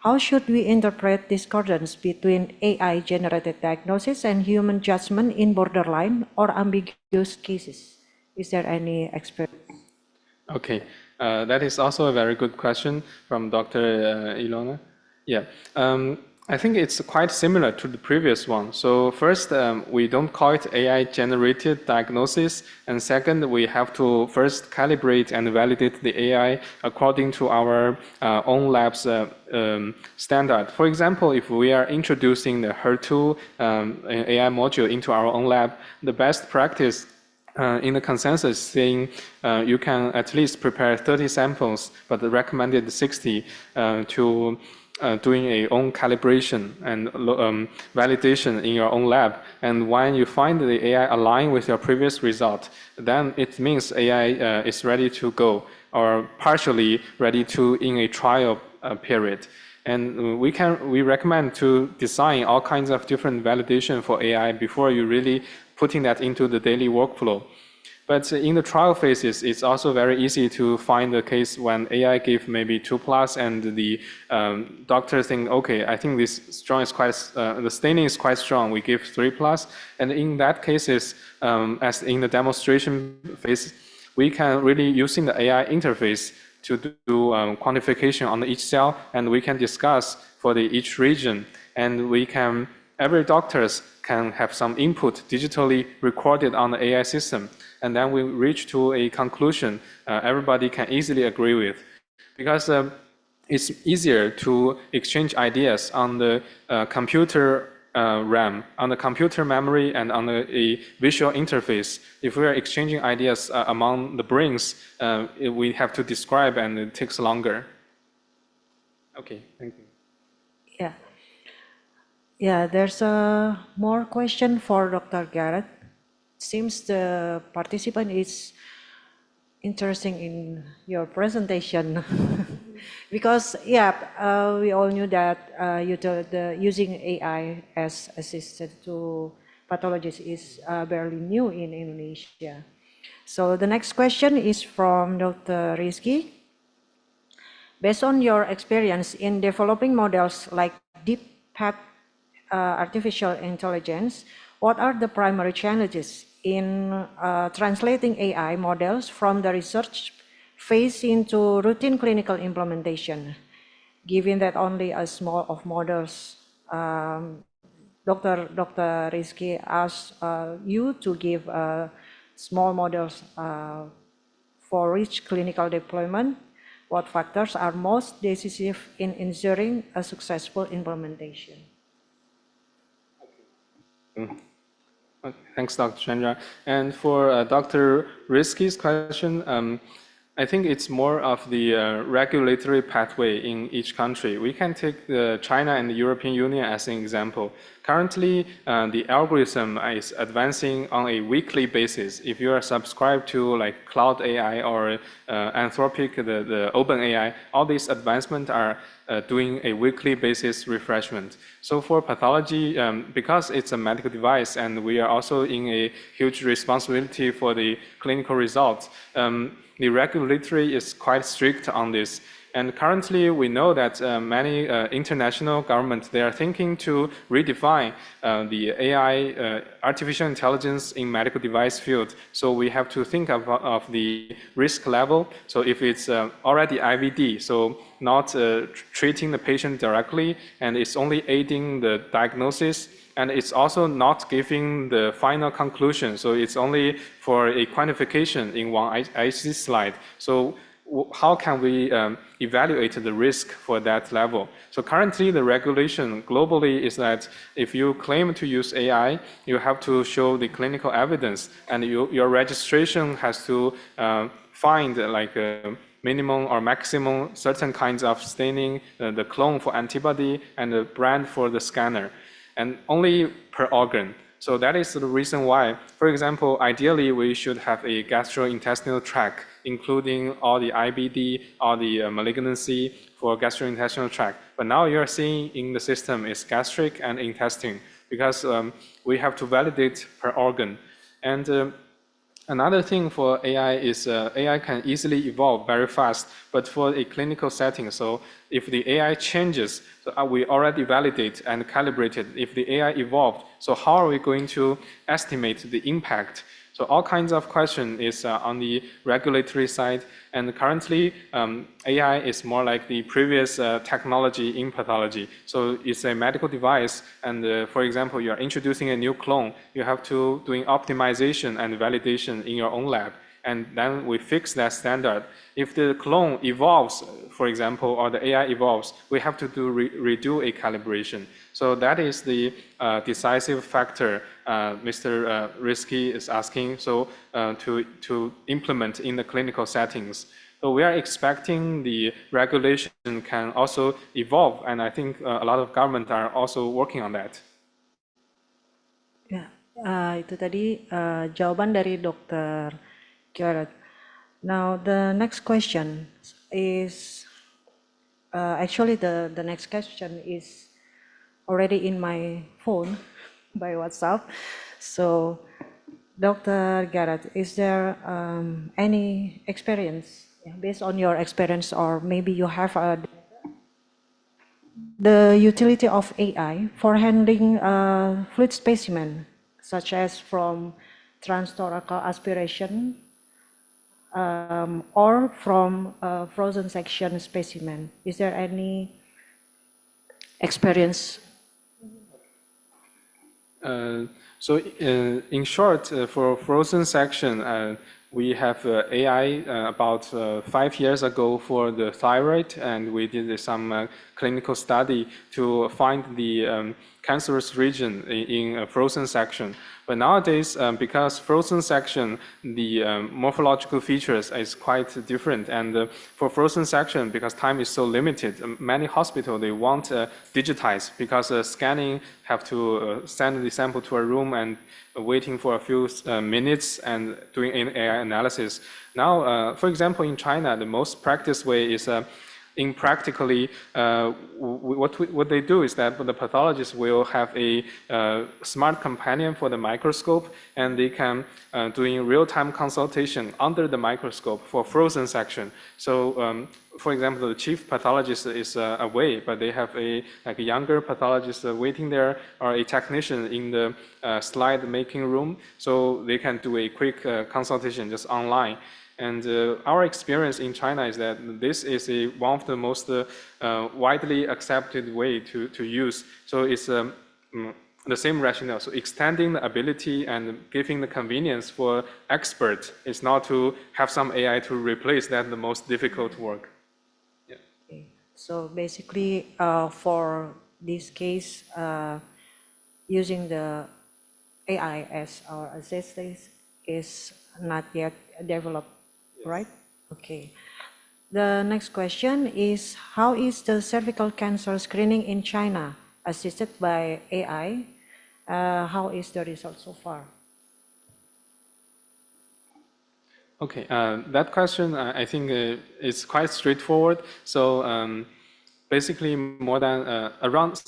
How should we interpret discordance between AI-generated diagnosis and human judgment in borderline or ambiguous cases? Is there any experience? Okay, that is also a very good question from Dr. Ilona. Yeah, I think it's quite similar to the previous one. So first, we don't call it AI-generated diagnosis, and second, we have to first calibrate and validate the AI according to our own lab's standard. For example, if we are introducing the HER2 AI module into our own lab, the best practice in the consensus saying you can at least prepare 30 samples, but the recommended 60 to doing a own calibration and validation in your own lab. And when you find the AI align with your previous result, then it means AI is ready to go or partially ready to in a trial period. And we recommend to design all kinds of different validation for AI before you really putting that into the daily workflow. But in the trial phases, it's also very easy to find the case when AI give maybe 2+ and the doctor think, okay, I think this strong is quite, the staining is quite strong, we give 3+. And in that cases, as in the demonstration phase, we can really using the AI interface to do quantification on each cell, and we can discuss for each region, and we can, every doctors can have some input digitally recorded on the AI system, and then we reach to a conclusion everybody can easily agree with. Because it's easier to exchange ideas on the computer RAM, on the computer memory, and on a visual interface. If we are exchanging ideas among the brains, we have to describe, and it takes longer. Okay, thank you. Yeah. Yeah, there's a more question for Dr. Garrett. Seems the participant is interesting in your presentation because we all knew that using AI as assistant to pathologists is barely new in Indonesia. So the next question is from Dr. Rizky. Based on your experience in developing models like deep path artificial intelligence, what are the primary challenges in translating AI models from the research phase into routine clinical implementation? Given that only a small of models, Dr. Rizky asked you to give small models for each clinical deployment. What factors are most decisive in ensuring a successful implementation? Thanks, Dr. Chandra. And for Dr. Rizky's question, I think it's more of the regulatory pathway in each country. We can take China and the European Union as an example. Currently, the algorithm is advancing on a weekly basis. If you are subscribed to like Cloud AI or Anthropic, the Open AI, all these advancements are doing a weekly basis refreshment. So for pathology, because it's a medical device and we are also in a huge responsibility for the clinical results, the regulatory is quite strict on this. And currently, we know that many international governments, they are thinking to redefine the AI, artificial intelligence in medical device field. So we have to think of the risk level. So if it's already IVD, so not treating the patient directly, and it's only aiding the diagnosis, and it's also not giving the final conclusion. So it's only for a quantification in one IC slide. So how can we evaluate the risk for that level? So currently the regulation globally is that if you claim to use AI, you have to show the clinical evidence, and your registration has to find like a minimum or maximum certain kinds of staining, the clone for antibody and the brand for the scanner, and only per organ. So that is the reason why, for example, ideally we should have a gastrointestinal tract, including all the IBD, all the malignancy for gastrointestinal tract. But now you're seeing in the system is gastric and intestine, because we have to validate per organ. And another thing for AI is AI can easily evolve very fast, but for a clinical setting, so if the AI changes, so we already validate and calibrated. If the AI evolved, so how are we going to estimate the impact? So all kinds of question is on the regulatory side, and currently AI is more like the previous technology in pathology. So it's a medical device, and for example, you're introducing a new clone, you have to doing optimization and validation in your own lab, and then we fix that standard. If the clone evolves, for example, or the AI evolves, we have to redo a calibration. So that is the decisive factor Mr. Risky is asking, so to implement in the clinical settings. So we are expecting the regulation can also evolve, and I think a lot of government are also working on that. Ya, itu tadi jawaban dari Dr. Garrett. Now the next question is actually the next question is already in my phone by WhatsApp. So Dr. Garrett, is there any experience based on your experience, or maybe you have the utility of AI for handling fluid specimen, such as from transthoracal aspiration or from frozen section specimen? Is there any experience? So in short, for frozen section, we have AI about 5 years ago for the thyroid, and we did some clinical study to find the cancerous region in a frozen section. But nowadays, because frozen section, the morphological features is quite different. And for frozen section, because time is so limited, many hospitals, they want digitize, because scanning have to send the sample to a room and waiting for a few minutes and doing an AI analysis. Now, for example, in China, the most practiced way is in practically, what they do is that the pathologist will have a smart companion for the microscope, and they can doing real-time consultation under the microscope for frozen section. So, for example, the chief pathologist is away, but they have a younger pathologist waiting there, or a technician in the slide making room, so they can do a quick consultation just online. And our experience in China is that this is one of the most widely accepted way to use. So it's the same rationale. So extending the ability and giving the convenience for experts is not to have some AI to replace that the most difficult work. Yeah. Okay. So basically, for this case, using the AI as our assistant is not yet developed. Right? Okay. The next question is, how is the cervical cancer screening in China assisted by AI? How is the result so far? Okay, that question I think is quite straightforward. So basically more than around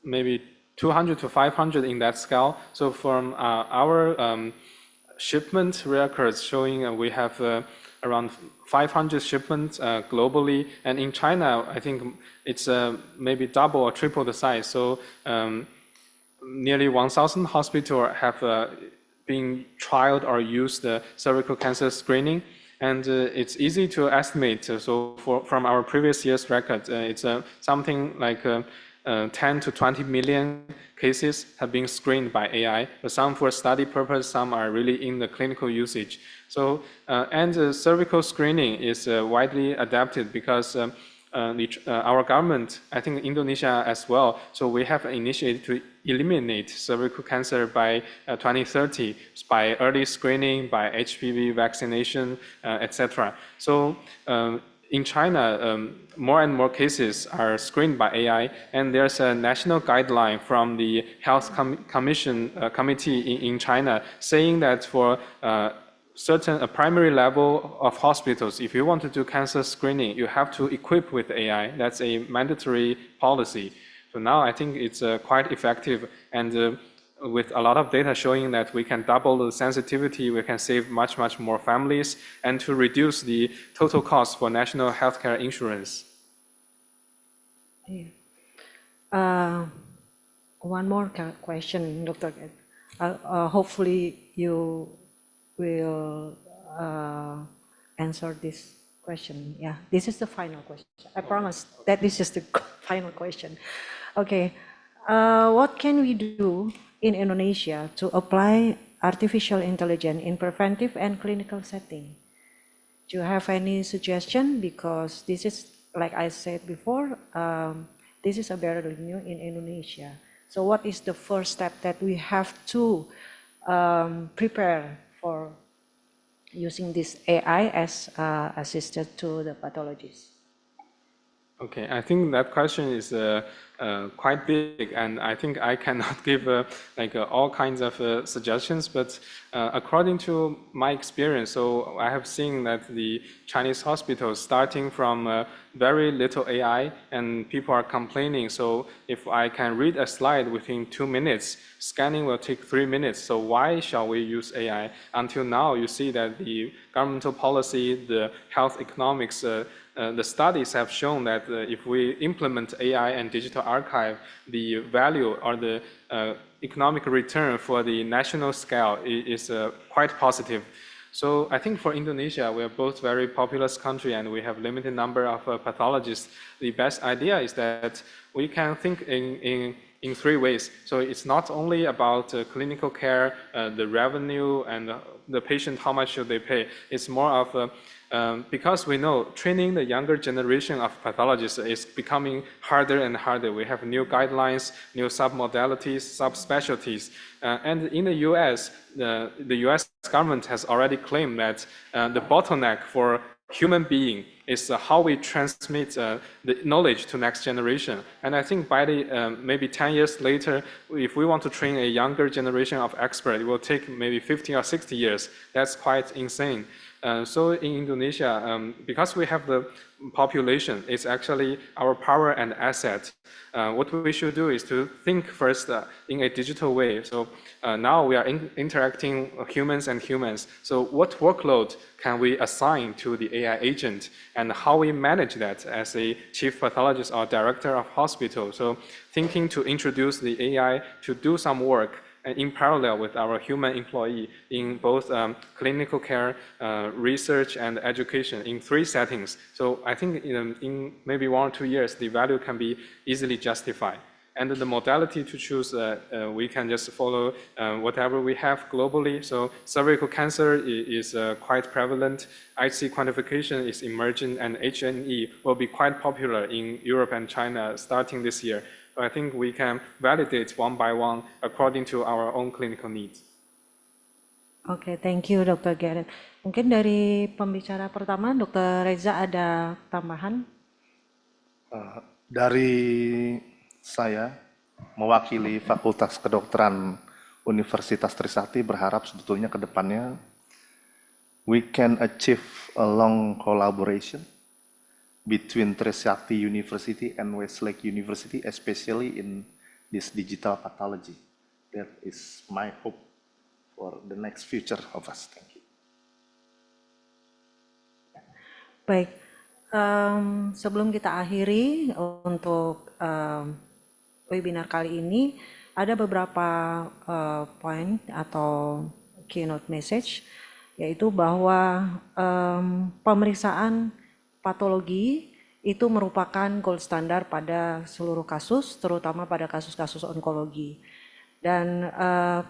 maybe 200 to 500 in that scale. So from our shipment records showing we have around 500 shipments globally, and in China, I think it's maybe double or triple the size. So nearly 1,000 hospitals have been trialed or used cervical cancer screening, and it's easy to estimate. So from our previous year's record, it's something like 10 to 20 million cases have been screened by AI, but some for study purpose, some are really in the clinical usage. So, and cervical screening is widely adapted because our government, I think Indonesia as well, so we have initiated to eliminate cervical cancer by 2030 by early screening, by HPV vaccination, etc. So in China, more and more cases are screened by AI, and there's a national guideline from the Health Commission Committee in China saying that for certain primary level of hospitals, if you want to do cancer screening, you have to equip with AI. That's a mandatory policy. So now I think it's quite effective, and with a lot of data showing that we can double the sensitivity, we can save much, much more families, and to reduce the total cost for national healthcare insurance. Yeah. One more question, Dr. Hopefully you will answer this question. Yeah, this is the final question. I promise that this is the final question. Okay, what can we do in Indonesia to apply artificial intelligence in preventive and clinical setting? Do you have any suggestion? Because this is, like I said before, this is a very new in Indonesia. So what is the first step that we have to prepare for using this AI as assistant to the pathologists? Okay, I think that question is quite big, and I think I cannot give all kinds of suggestions. But according to my experience, so I have seen that the Chinese hospitals starting from very little AI, and people are complaining. So if I can read a slide within 2 minutes, scanning will take 3 minutes. So why shall we use AI? Until now, you see that the governmental policy, the health economics, the studies have shown that if we implement AI and digital archive, the value or the economic return for the national scale is quite positive. So I think for Indonesia, we are both very populous country and we have limited number of pathologists. The best idea is that we can think in 3 ways. So it's not only about clinical care, the revenue, and the patient, how much should they pay. It's more of because we know training the younger generation of pathologists is becoming harder and harder. We have new guidelines, new submodalities, subspecialties. And in the US, the US government has already claimed that the bottleneck for human being is how we transmit the knowledge to next generation. And I think by the maybe 10 years later, if we want to train a younger generation of experts, it will take maybe 50 or 60 years. That's quite insane. So in Indonesia, because we have the population, it's actually our power and asset. What we should do is to think first in a digital way. So now we are interacting humans and humans. So what workload can we assign to the AI agent, and how we manage that as a chief pathologist or director of hospital? So thinking to introduce the AI to do some work in parallel with our human employee in both clinical care, research, and education in 3 settings. So I think in maybe 1 or 2 years, the value can be easily justified. And the modality to choose, we can just follow whatever we have globally. So cervical cancer is quite prevalent. IHC quantification is emerging, and H&E will be quite popular in Europe and China starting this year. I think we can validate one by one according to our own clinical needs. Oke, thank you Dr. Garrett. Mungkin dari pembicara pertama, Dr. Reza ada tambahan? Dari saya, mewakili Fakultas Kedokteran Universitas Trisakti, berharap sebetulnya ke depannya we can achieve a long collaboration between Trisakti University and Westlake University, especially in this digital pathology. That is my hope for the next future of us. Thank you. Baik, sebelum kita akhiri untuk webinar kali ini, ada beberapa poin atau keynote message, yaitu bahwa pemeriksaan patologi itu merupakan gold standar pada seluruh kasus, terutama pada kasus-kasus onkologi. Dan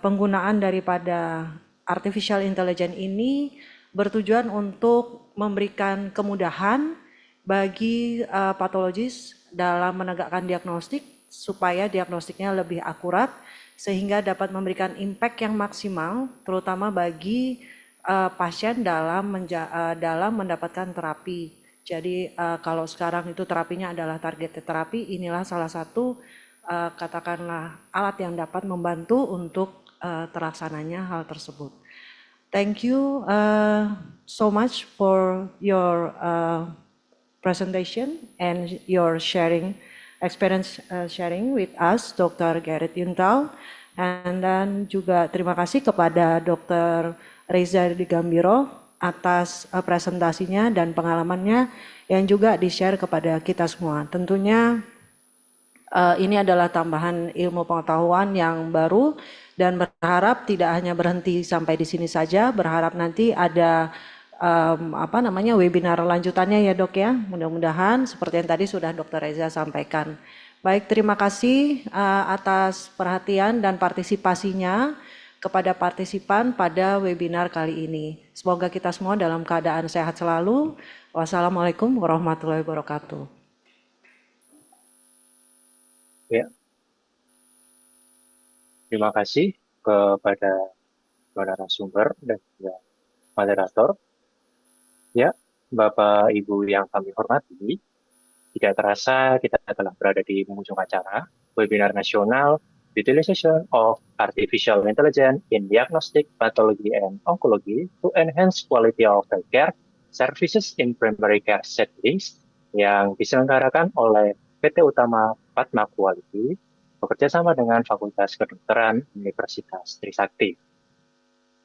penggunaan daripada artificial intelligence ini bertujuan untuk memberikan kemudahan bagi patologis dalam menegakkan diagnostik supaya diagnostiknya lebih akurat sehingga dapat memberikan impact yang maksimal terutama bagi pasien dalam mendapatkan terapi. Jadi kalau sekarang itu terapinya adalah targeted terapi, inilah salah satu katakanlah alat yang dapat membantu untuk terlaksananya hal tersebut. Thank you so much for your presentation and your experience sharing with us, Dr. Gareth Yuntal. And then juga terima kasih kepada Dr. Reza Digambiro atas presentasinya dan pengalamannya yang juga di-share kepada kita semua. Tentunya ini adalah tambahan ilmu pengetahuan yang baru dan berharap tidak hanya berhenti sampai di sini saja, berharap nanti ada webinar lanjutannya ya Dok ya. Mudah-mudahan seperti yang tadi sudah Dr. Reza sampaikan. Baik, terima kasih atas perhatian dan partisipasinya kepada partisipan pada webinar kali ini. Semoga kita semua dalam keadaan sehat selalu. Wassalamualaikum warahmatullahi wabarakatuh. Ya, terima kasih kepada narasumber dan juga moderator. Ya, Bapak Ibu yang kami hormati, tidak terasa kita telah berada di penghujung acara webinar nasional Utilization of Artificial Intelligence in Diagnostic, Pathology, and Oncology to Enhance Quality of Healthcare Services in Primary Care Settings yang diselenggarakan oleh PT Utama Padma Quality bekerjasama dengan Fakultas Kedokteran Universitas Trisakti.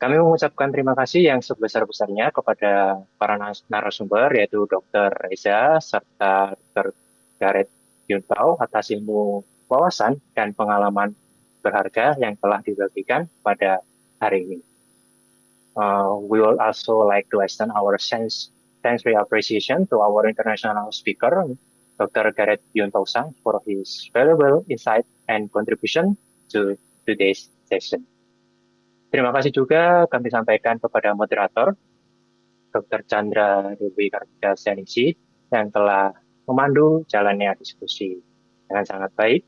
Kami mengucapkan terima kasih yang sebesar-besarnya kepada para narasumber yaitu Dr. Reza serta Dr. Gareth Yuntau atas ilmu wawasan dan pengalaman berharga yang telah dibagikan pada hari ini. We will also like to extend our sincere appreciation to our international speaker, Dr. Gareth Yuntau Sang, for his valuable insight and contribution to today's session. Terima kasih juga kami sampaikan kepada moderator, Dr. Chandra Dewi Kartika Senisi, yang telah memandu jalannya diskusi dengan sangat baik,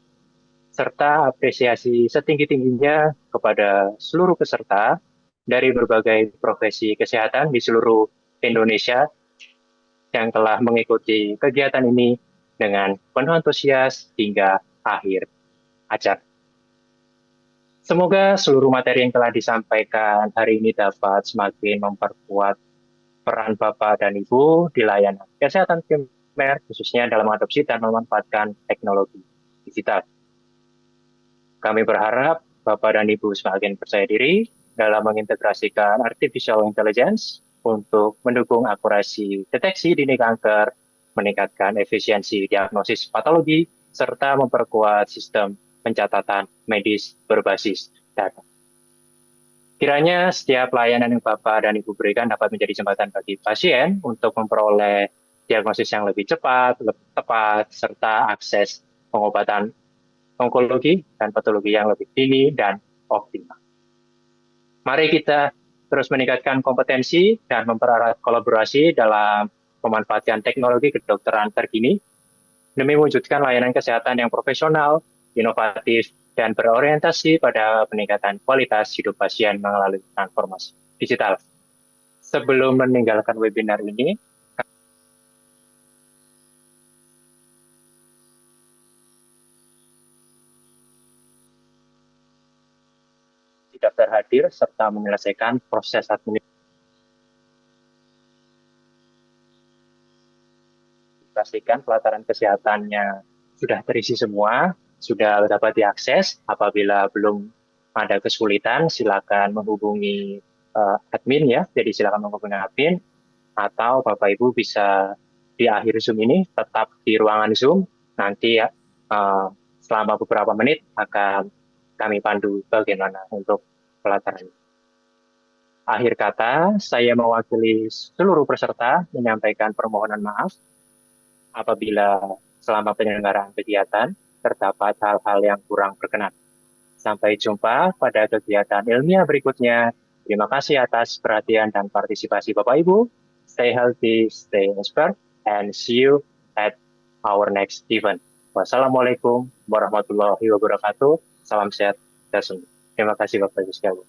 serta apresiasi setinggi-tingginya kepada seluruh peserta dari berbagai profesi kesehatan di seluruh Indonesia yang telah mengikuti kegiatan ini dengan penuh antusias hingga akhir acara. Semoga seluruh materi yang telah disampaikan hari ini dapat semakin memperkuat peran Bapak dan Ibu di layanan kesehatan primer, khususnya dalam mengadopsi dan memanfaatkan teknologi digital. Kami berharap Bapak dan Ibu semakin percaya diri dalam mengintegrasikan artificial intelligence untuk mendukung akurasi deteksi dini kanker, meningkatkan efisiensi diagnosis patologi, serta memperkuat sistem pencatatan medis berbasis data. Kiranya setiap layanan yang Bapak dan Ibu berikan dapat menjadi jembatan bagi pasien untuk memperoleh diagnosis yang lebih cepat, lebih tepat, serta akses pengobatan onkologi dan patologi yang lebih dini dan optimal. Mari kita terus meningkatkan kompetensi dan mempererat kolaborasi dalam memanfaatkan teknologi kedokteran terkini demi mewujudkan layanan kesehatan yang profesional, inovatif, dan berorientasi pada peningkatan kualitas hidup pasien melalui transformasi digital. Sebelum meninggalkan webinar ini, daftar hadir serta menyelesaikan proses administrasikan pelataran kesehatannya sudah terisi semua, sudah dapat diakses. Apabila belum ada kesulitan, silakan menghubungi admin ya. Jadi silakan menghubungi admin, atau Bapak Ibu bisa di akhir Zoom ini tetap di ruangan Zoom. Nanti ya, selama beberapa menit akan kami pandu bagaimana untuk pelajaran. Akhir kata, saya mewakili seluruh peserta menyampaikan permohonan maaf apabila selama penyelenggaraan kegiatan terdapat hal-hal yang kurang berkenan. Sampai jumpa pada kegiatan ilmiah berikutnya. Terima kasih atas perhatian dan partisipasi Bapak Ibu. Stay healthy, stay expert, and see you at our next event. Wassalamualaikum warahmatullahi wabarakatuh. Salam sehat dan sembuh. Terima kasih Bapak Ibu sekalian.